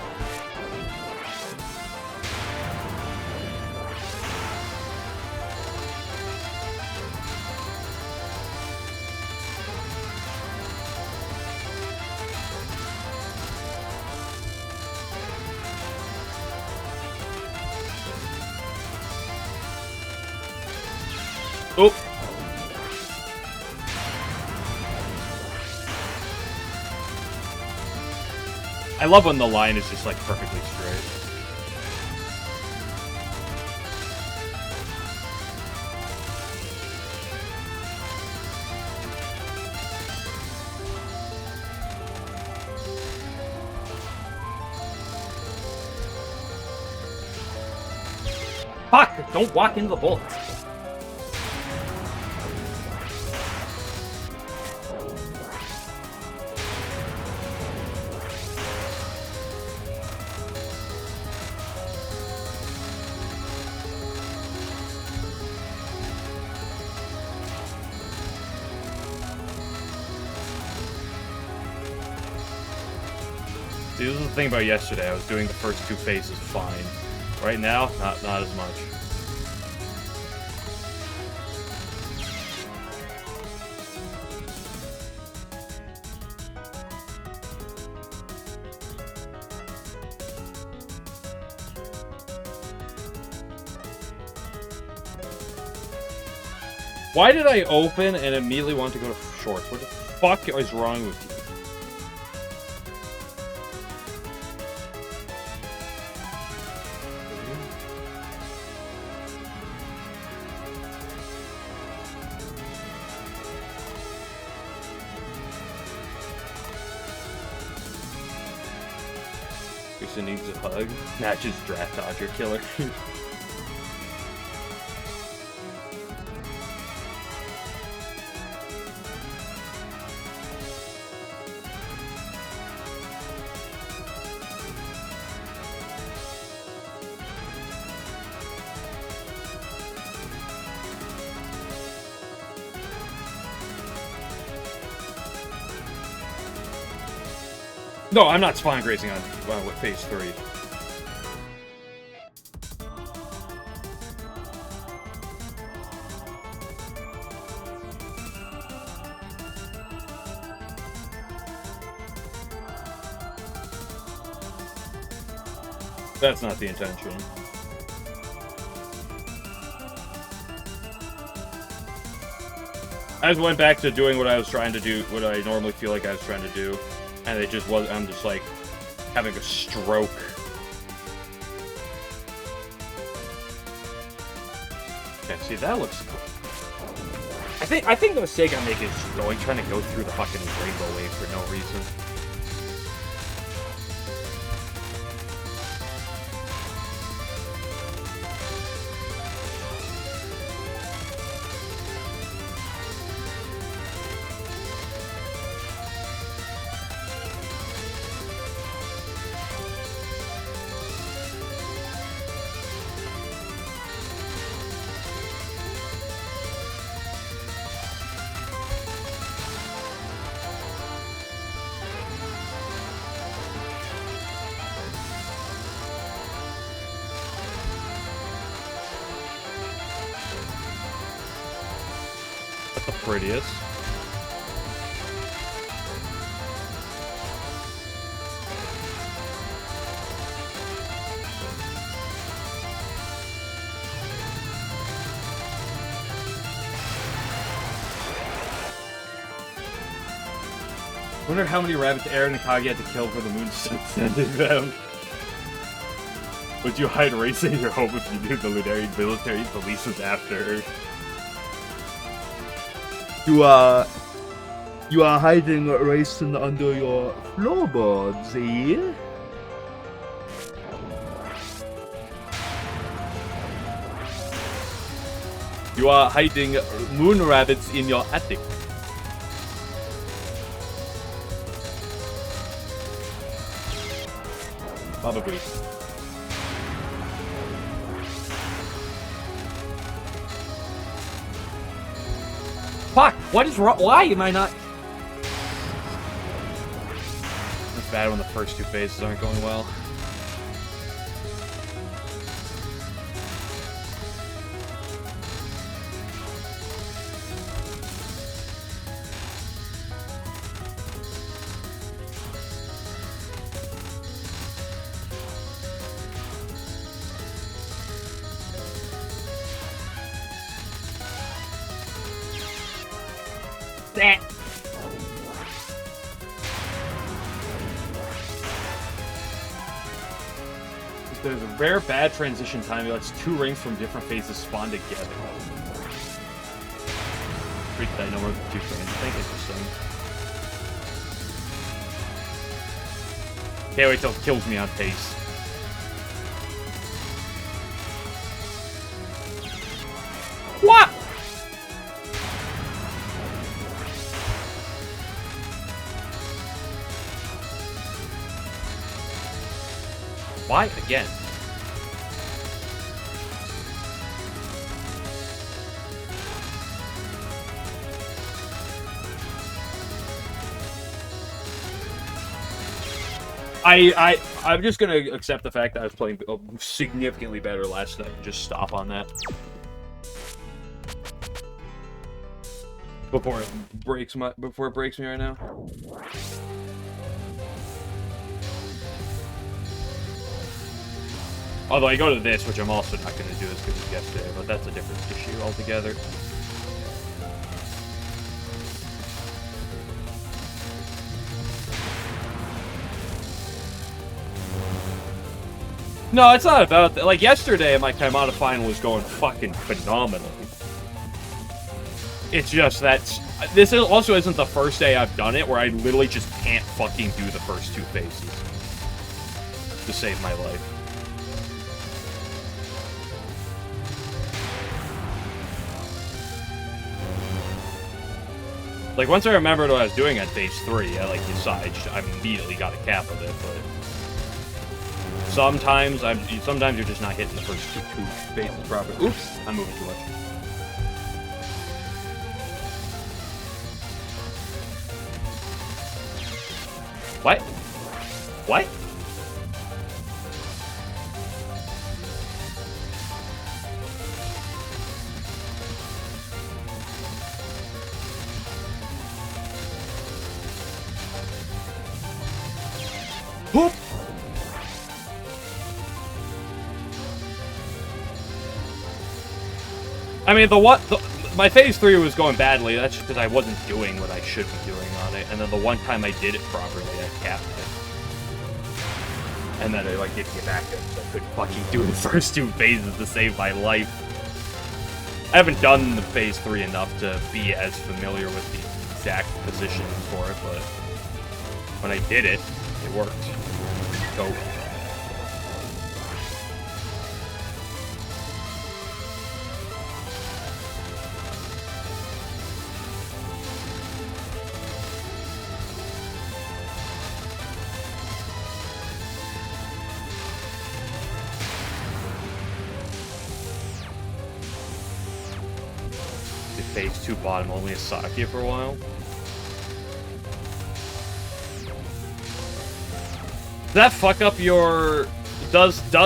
Oh! I love when the line is just like perfectly straight. Fuck! Don't walk into the bullets. See, this is the thing about yesterday. I was doing the first two phases fine. Right now, not as much. Why did I open and immediately want to go to shorts? What the fuck is wrong with you? Person needs a hug. Matches draft dodger killer. No, I'm not spawn grazing on what phase 3. That's not the intention. I just went back to doing what I was trying to do, what I normally feel like I was trying to do. And it just was, I'm just like having a stroke. Okay, see, that looks cool. I think the mistake I'm making is trying to go through the fucking rainbow wave for no reason. The prettiest. Wonder how many rabbits Aaron and Kage had to kill for the moon sending them. Would you hide racing your home if you knew the military police was after? You are hiding racing under your floorboards, eh? You are hiding moon rabbits in your attic. Probably. Fuck! What is wrong? Why am I not? It's bad when the first two phases aren't going well. There's a rare bad transition time that lets two rings from different phases spawn together. Freak that no more than 2 frames. I think interesting. Can't wait till it kills me on pace. What? Why again? I'm just gonna accept the fact that I was playing significantly better last night and just stop on that. Before it breaks me right now. Although I go to this, which I'm also not gonna do as good as yesterday, but that's a different issue altogether. No, it's not about that. Like, yesterday, my Kaimata final was going fucking phenomenally. It's just that this also isn't the first day I've done it where I literally just can't fucking do the first two phases to save my life. Like, once I remembered what I was doing at phase 3, I immediately got a cap of it, but sometimes you're just not hitting the first two phases properly. Oops, I'm moving too much. What? What? Whoop! I mean, my phase 3 was going badly. That's just because I wasn't doing what I should be doing on it. And then the one time I did it properly, I capped it. And then I didn't get back to it, so I couldn't fucking do the first two phases to save my life. I haven't done the phase 3 enough to be as familiar with the exact positions for it, but when I did it, it worked. Go. Phase 2 bottom only Asaki for a while. Does that fuck up your... Does the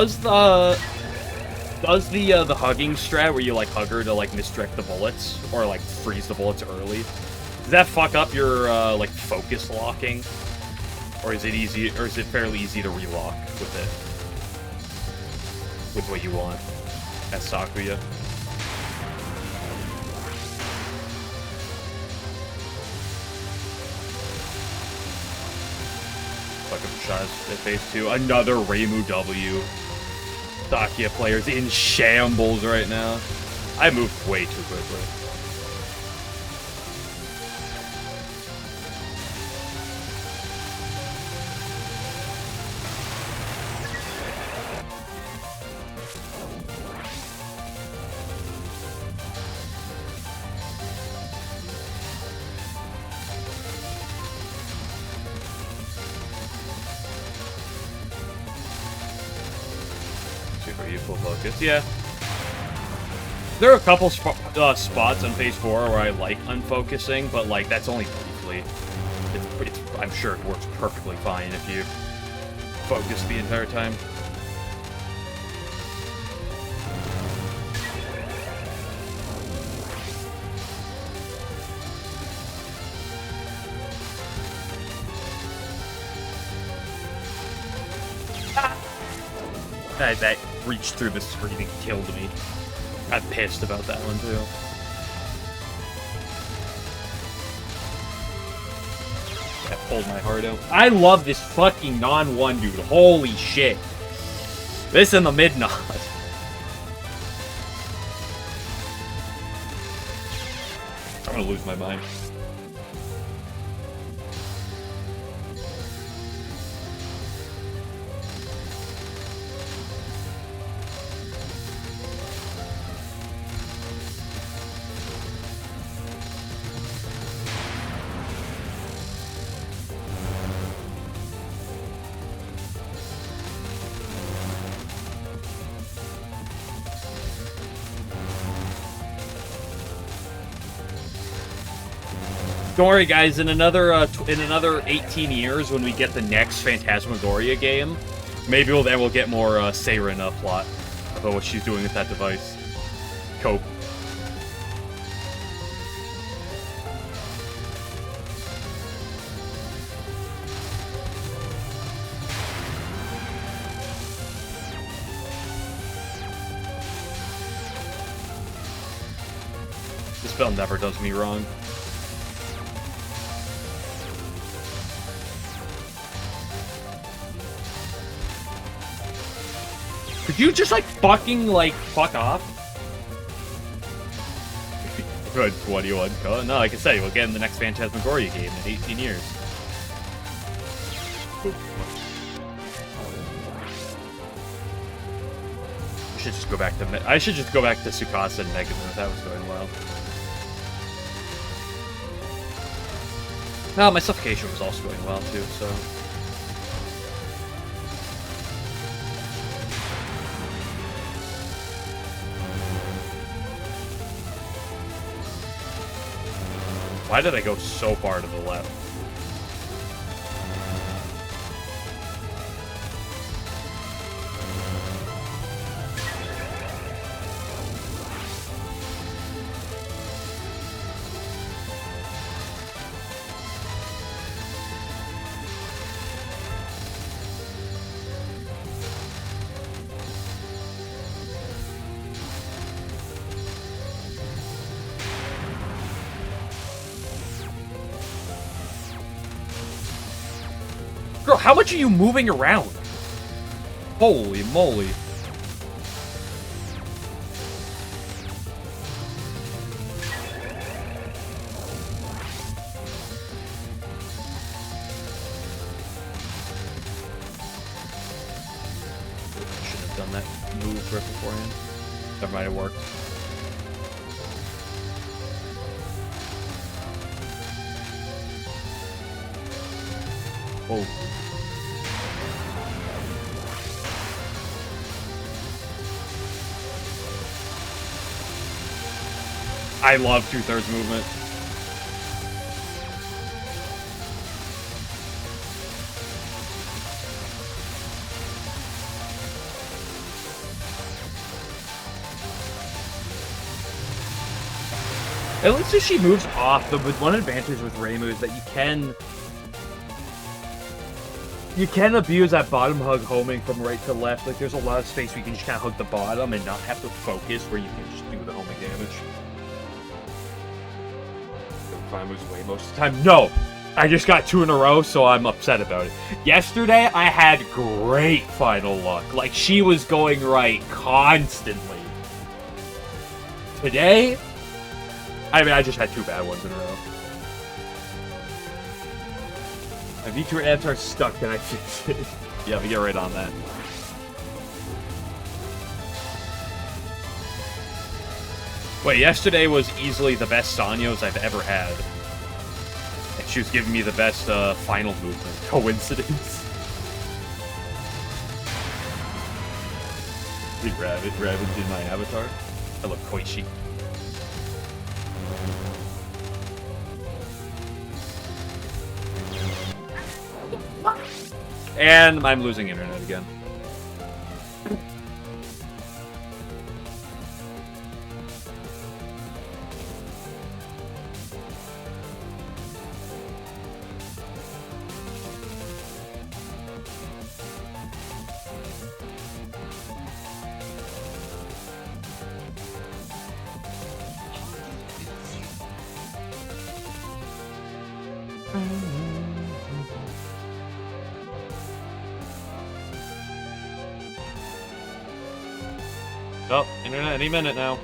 hugging strat where you hug her to misdirect the bullets or freeze the bullets early? Does that fuck up your focus locking? Or is it easy, or is it fairly easy to relock with it? With what you want as Sakuya? Shots at phase 2. Another Reimu W. Sakuya players in shambles right now. I moved way too quickly. Yeah. There are a couple spots on phase 4 where I like unfocusing, but that's only briefly. I'm sure it works perfectly fine if you focus the entire time. That reached through the screen and killed me. I'm pissed about that one, too. That pulled my heart out. I love this fucking non-1 dude. Holy shit. This in the mid-nod. I'm gonna lose my mind. Don't worry, guys. In another 18 years, when we get the next Phantasmagoria game, maybe we'll get more Seirin plot about what she's doing with that device. Cope. This spell never does me wrong. Could you just, like, fucking, like, fuck off? Good 21. No, like I said, we'll get in the next Phantasmagoria game in 18 years. I should just go back to Tsukasa and Megamoon. That was going well. No, my Suffocation was also going well, too, so... Why did I go so far to the left? Girl, how much are you moving around? Holy moly. Shouldn't have done that move right beforehand. That might have worked. Oh. I love 2/3 movement. At least if she moves off, but with one advantage with Reimu is that you can abuse that bottom hug homing from right to left. Like, there's a lot of space where you can just kind of hug the bottom and not have to focus, where you can just do the homing damage. Fine moves away most of the time. No! I just got 2 in a row, so I'm upset about it. Yesterday, I had great final luck. Like, she was going right constantly. Today, I mean, I just had 2 bad ones in a row. My V2 amps are stuck, can I fix it? Yeah, we get right on that. Wait, yesterday was easily the best Sanyos I've ever had. And she was giving me the best final movement. Coincidence? Big Rabbit in my avatar. I look Koichi. And I'm losing internet again. Oh, internet any minute now.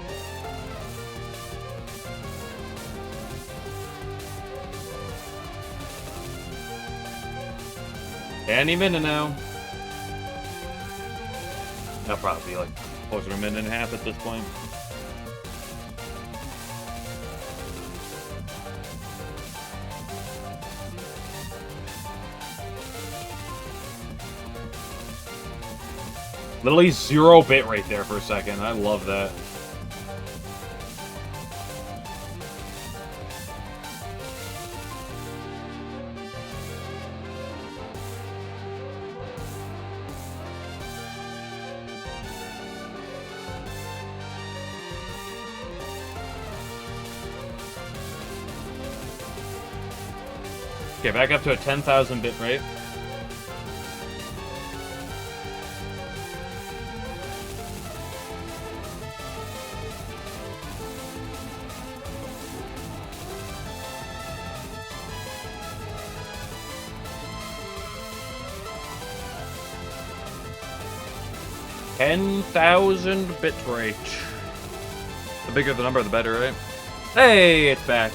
Any minute now. That'll probably be like closer to a minute and a half at this point. Literally 0 bit right there for a second. I love that. Okay, back up to a 10,000 bit rate. $10,000 bit rate. The bigger the number, the better, right? Hey, it's back.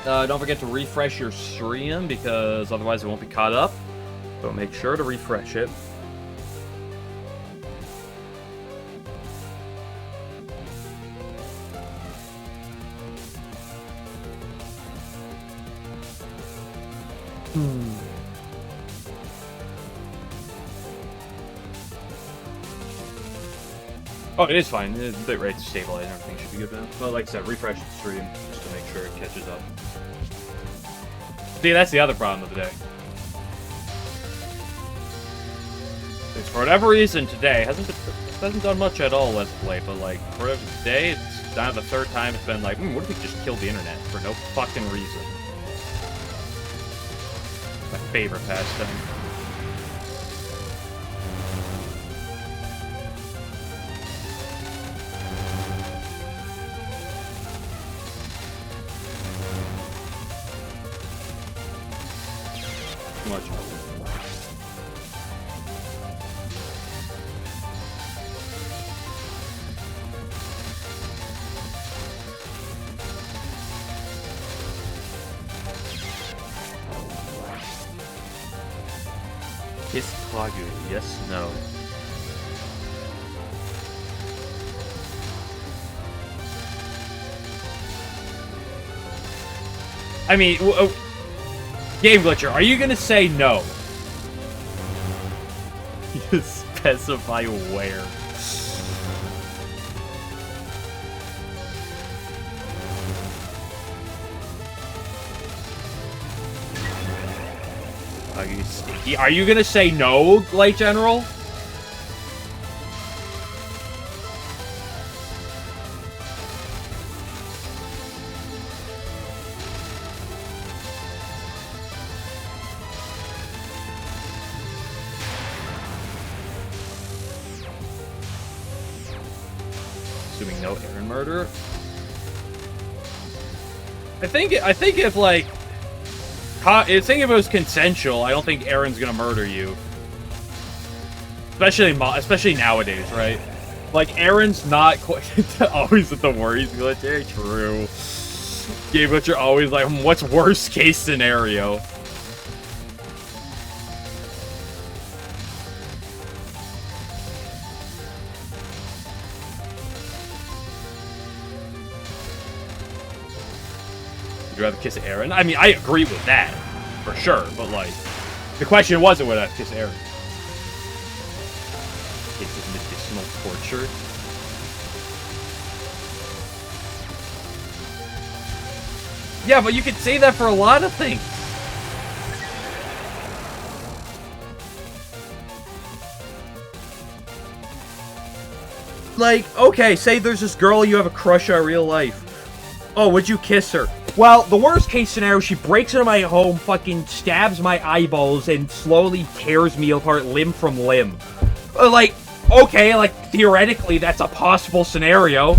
Don't forget to refresh your stream, because otherwise it won't be caught up. So make sure to refresh it. Oh, it is fine. The bit rate's stable and everything should be good now. But like I said, refresh the stream just to make sure it catches up. See, that's the other problem of the day. Because for whatever reason today, hasn't done much at all Let's Play, but like, for today, it's now the third time it's been like, what if we just killed the internet for no fucking reason? My favorite pastime. Much. Kiss Kagu, yes, no. I mean, Game Glitcher, are you gonna say no? You specify where. Are you gonna say no, Light General? Assuming no Aaron murder. I think if like, I think if it was consensual, I don't think Aaron's gonna murder you. Especially nowadays, right? Like, Aaron's not quite always at the worries glitcher. True. Game Glitcher always like, what's worst case scenario? Would you rather kiss Aaron? I mean, I agree with that, for sure, but like, the question wasn't would I kiss Aaron. Case of medicinal torture. Yeah, but you could say that for a lot of things. Like, okay, say there's this girl you have a crush on in real life. Oh, would you kiss her? Well, the worst case scenario, she breaks into my home, fucking stabs my eyeballs, and slowly tears me apart limb from limb. Like, okay, like, theoretically, that's a possible scenario.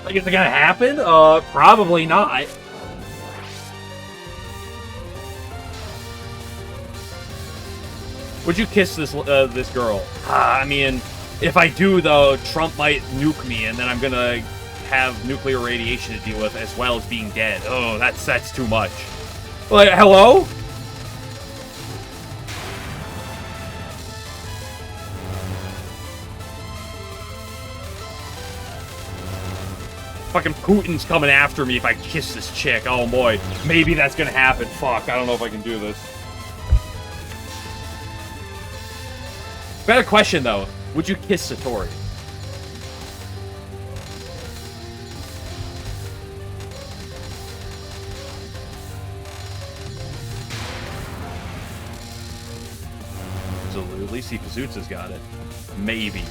Like, is it gonna happen? Probably not. Would you kiss this this girl? I mean, if I do, though, Trump might nuke me, and then I'm gonna have nuclear radiation to deal with, as well as being dead. Oh, that's too much. Like, hello? Fucking Putin's coming after me if I kiss this chick. Oh boy, maybe that's gonna happen. Fuck, I don't know if I can do this. Better question, though. Would you kiss Satori? So at least Kazutsa's got it. Maybe.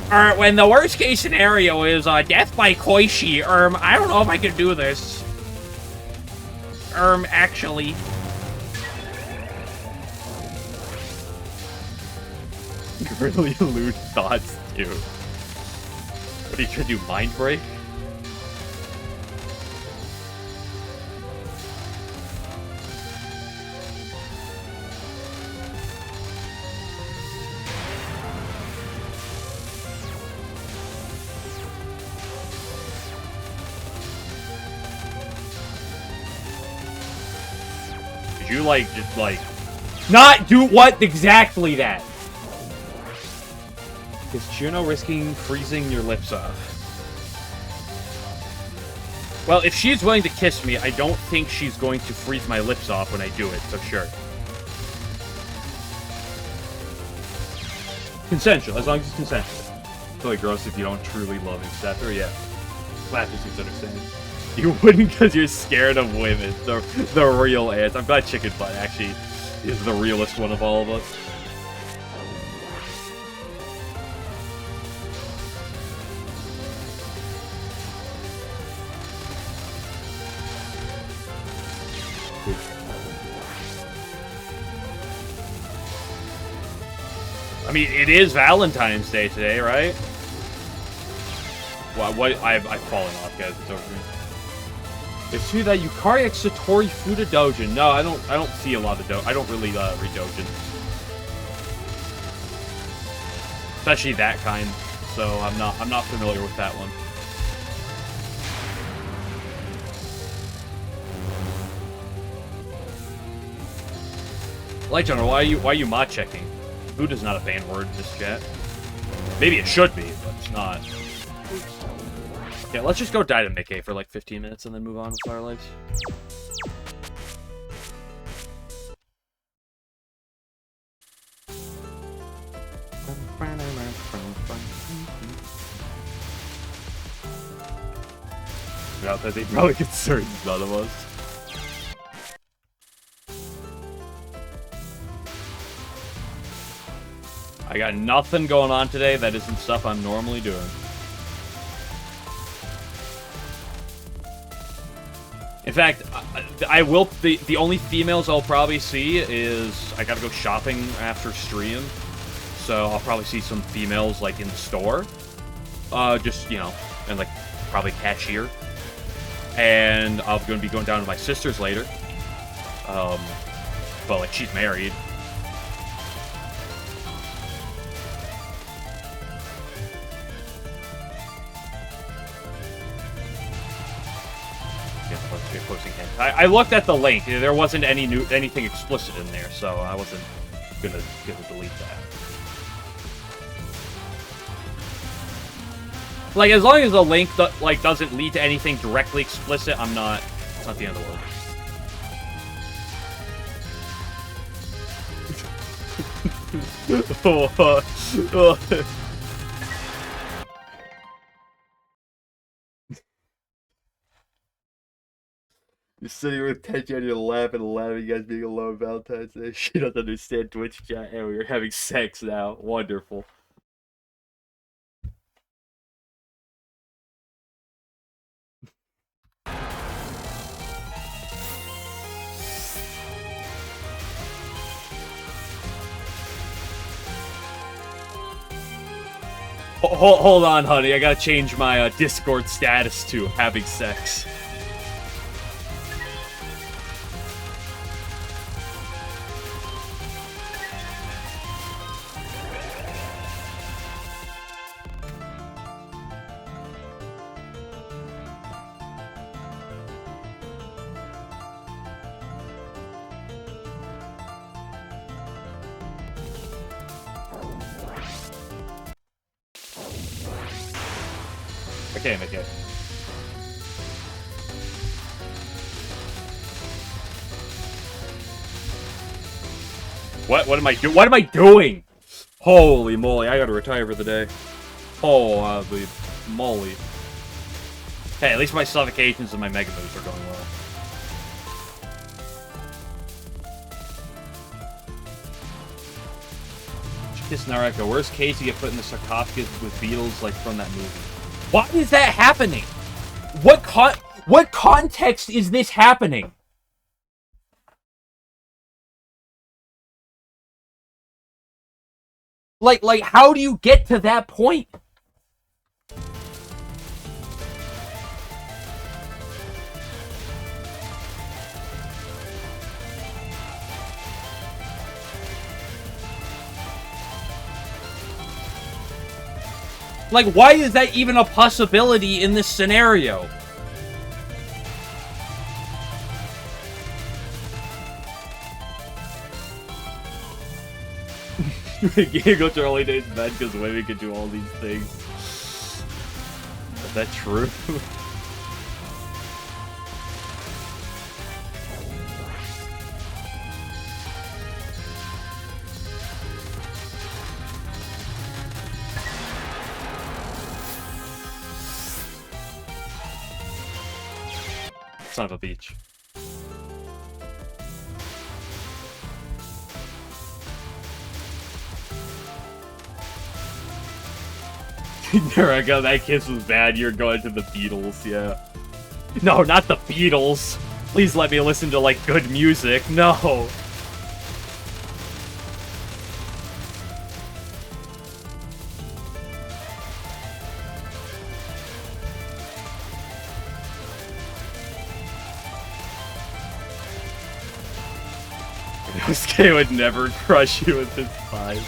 When the worst case scenario is death by Koishi, I don't know if I can do this. Actually. You really lewd thoughts, too. What are you trying to do, mind break? Did you, like, just, like... Not do what exactly that? Is Juno risking freezing your lips off? Well, if she's willing to kiss me, I don't think she's going to freeze my lips off when I do it, so sure. Consensual, as long as it's consensual. It's really gross if you don't truly love etc. Yeah. Laughter seems to understand. You wouldn't because you're scared of women. The real answer. I'm glad Chicken Butt actually is the realest one of all of us. I mean, it is Valentine's Day today, right? Well, I've fallen off, guys. It's over here. It's true that Yukari X Satori Fuda Dojin. No, I don't see a lot of I don't really read Dojin. Especially that kind. So I'm not familiar with that one. Light General, why are you mod checking? Food is not a banned word in this chat. Maybe it should be, but it's not. Okay, let's just go die to Mickey for like 15 minutes and then move on with our lives. Without that, they probably concerned none of us. I got nothing going on today that isn't stuff I'm normally doing. In fact, I will. The only females I'll probably see is I gotta go shopping after stream, so I'll probably see some females like in the store, just you know, and like probably cashier. And I'm gonna be going down to my sister's later, but like she's married. I looked at the link. There wasn't anything explicit in there, so I wasn't gonna delete that. Like, as long as the link doesn't lead to anything directly explicit, it's not the end of the world. You're sitting with Tenchi and you're laughing, you guys being alone on Valentine's Day. She doesn't understand Twitch chat, and we're having sex now. Wonderful. Hold on, honey. I gotta change my Discord status to having sex. Okay, Mickey. What am I doing? What am I doing? Holy moly, I gotta retire for the day. Holy moly. Hey, at least my suffocations and my mega moves are going well. Kiss Naraka. Worst case, you get put in the sarcophagus with beetles like from that movie. Why is that happening? What context is this happening? Like, how do you get to that point? Like, why is that even a possibility in this scenario? You can't go to early days bed because women can do all these things. Is that true? Son of a beach. There I go, that kiss was bad. You're going to the Beatles, yeah. No, not the Beatles. Please let me listen to, like, good music. No. Yosuke would never crush you with his thighs.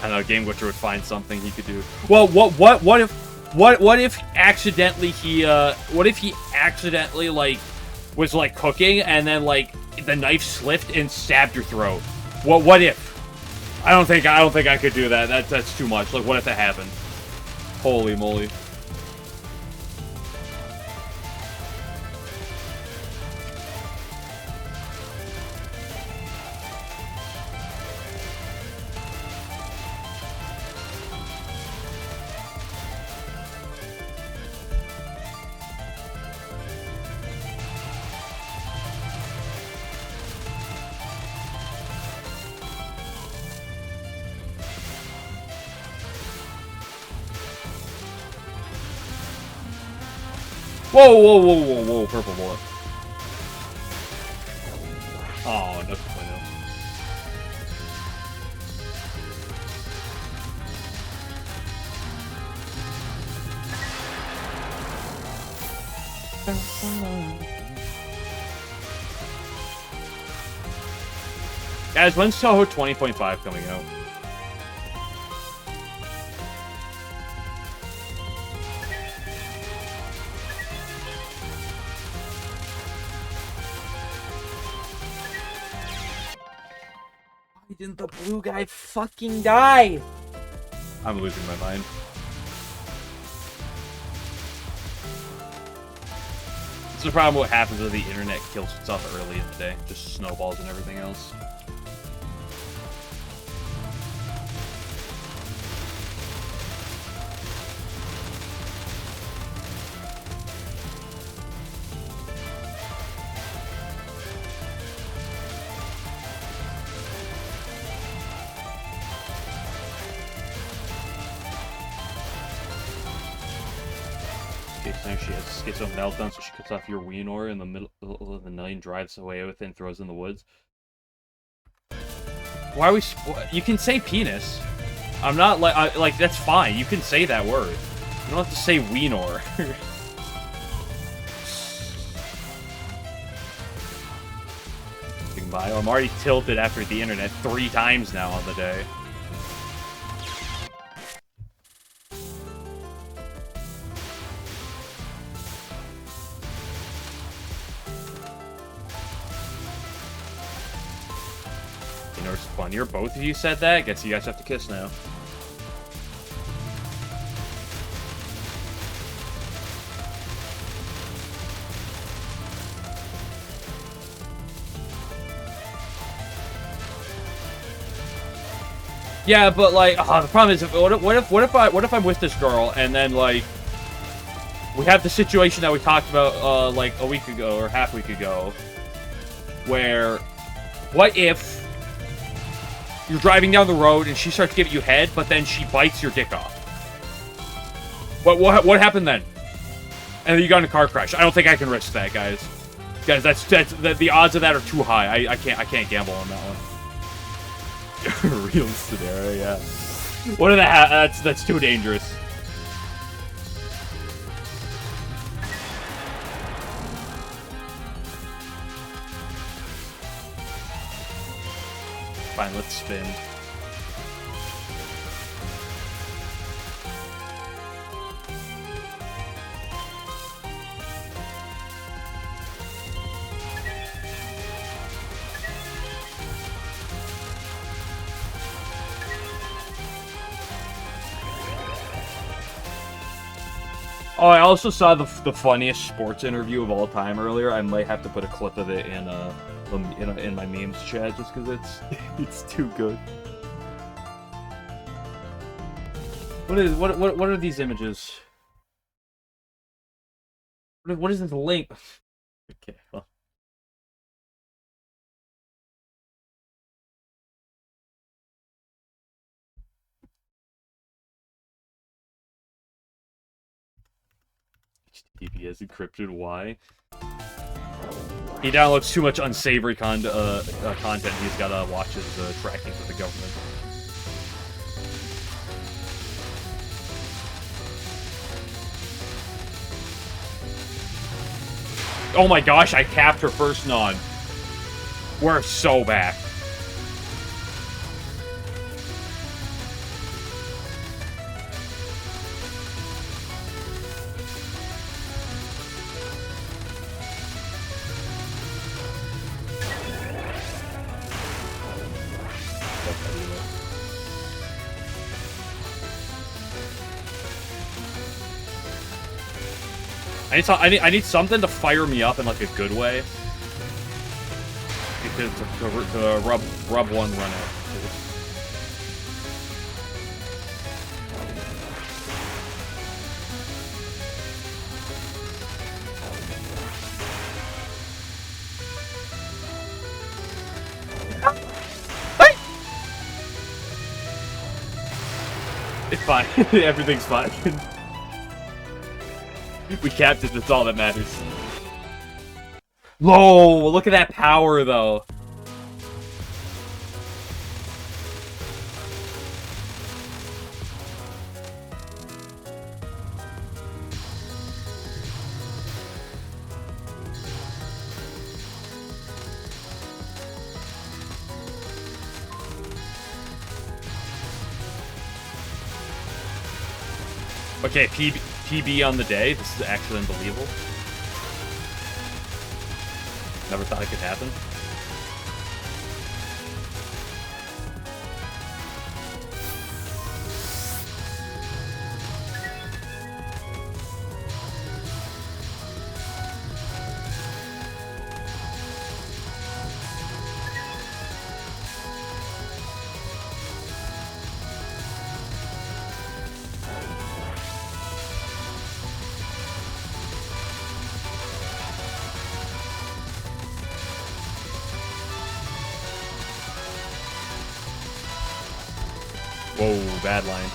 I don't know, Game Glitcher would find something he could do. Well, what if accidentally he like was like cooking and then like the knife slipped and stabbed your throat? What if? I don't think I could do that. That's too much. Like, what if that happened? Holy moly. Whoa, purple bullet. Oh, no, no. Guys, when's Touhou 20.5 coming out? Why didn't the blue guy fucking die? I'm losing my mind. It's the problem what happens when the internet kills itself early in the day. Just snowballs and everything else. She has a schizo meltdown, so she cuts off your wiener in the middle of the night and drives away with it and throws it in the woods. Why are we? You can say penis. I'm not like that's fine. You can say that word. You don't have to say wiener. I'm already tilted after the internet 3 times now on the day. Funnier, both of you said that? Guess you guys have to kiss now. Yeah, but like, the problem is, what if I'm with this girl and then like we have the situation that we talked about like a week ago or half week ago, where What if you're driving down the road and she starts giving you head, but then she bites your dick off? What happened then? And then you got in a car crash. I don't think I can risk that, guys. Guys, the odds of that are too high. I can't gamble on that one. Real scenario, yeah. What are that's too dangerous. Fine, let's spin. Oh, I also saw the funniest sports interview of all time earlier. I might have to put a clip of it in my memes chat just because it's too good. What are these images? What is this link? Okay, well. HTTP has encrypted. Why? He downloads too much unsavory content. He's gotta watch his tracking for the government. Oh my gosh! I capped her first nod. We're so back. I need something to fire me up in like a good way. To rub one run out. It's fine. Everything's fine. We capped it, that's all that matters. Whoa, look at that power, though. Okay, PB on the day. This is actually unbelievable. Never thought it could happen. Whoa, bad line.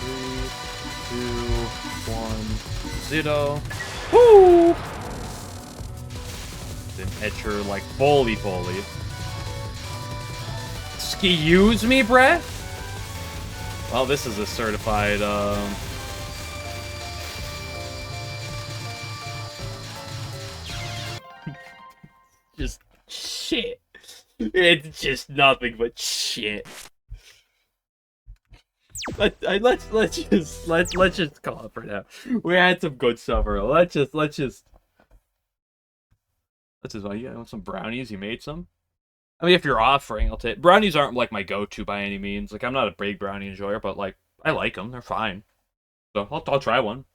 Three, 2, 1, 0. Woo! Then hit her like fully. Excuse me, Brett? Well, this is a certified, just shit. It's just nothing but shit. Let's just call it for now. We had some good stuff earlier. Let's just you want some brownies? You made some? I mean, if you're offering, I'll take. Brownies aren't like my go-to by any means. Like, I'm not a big brownie enjoyer, but like I like them. They're fine. So I'll try one.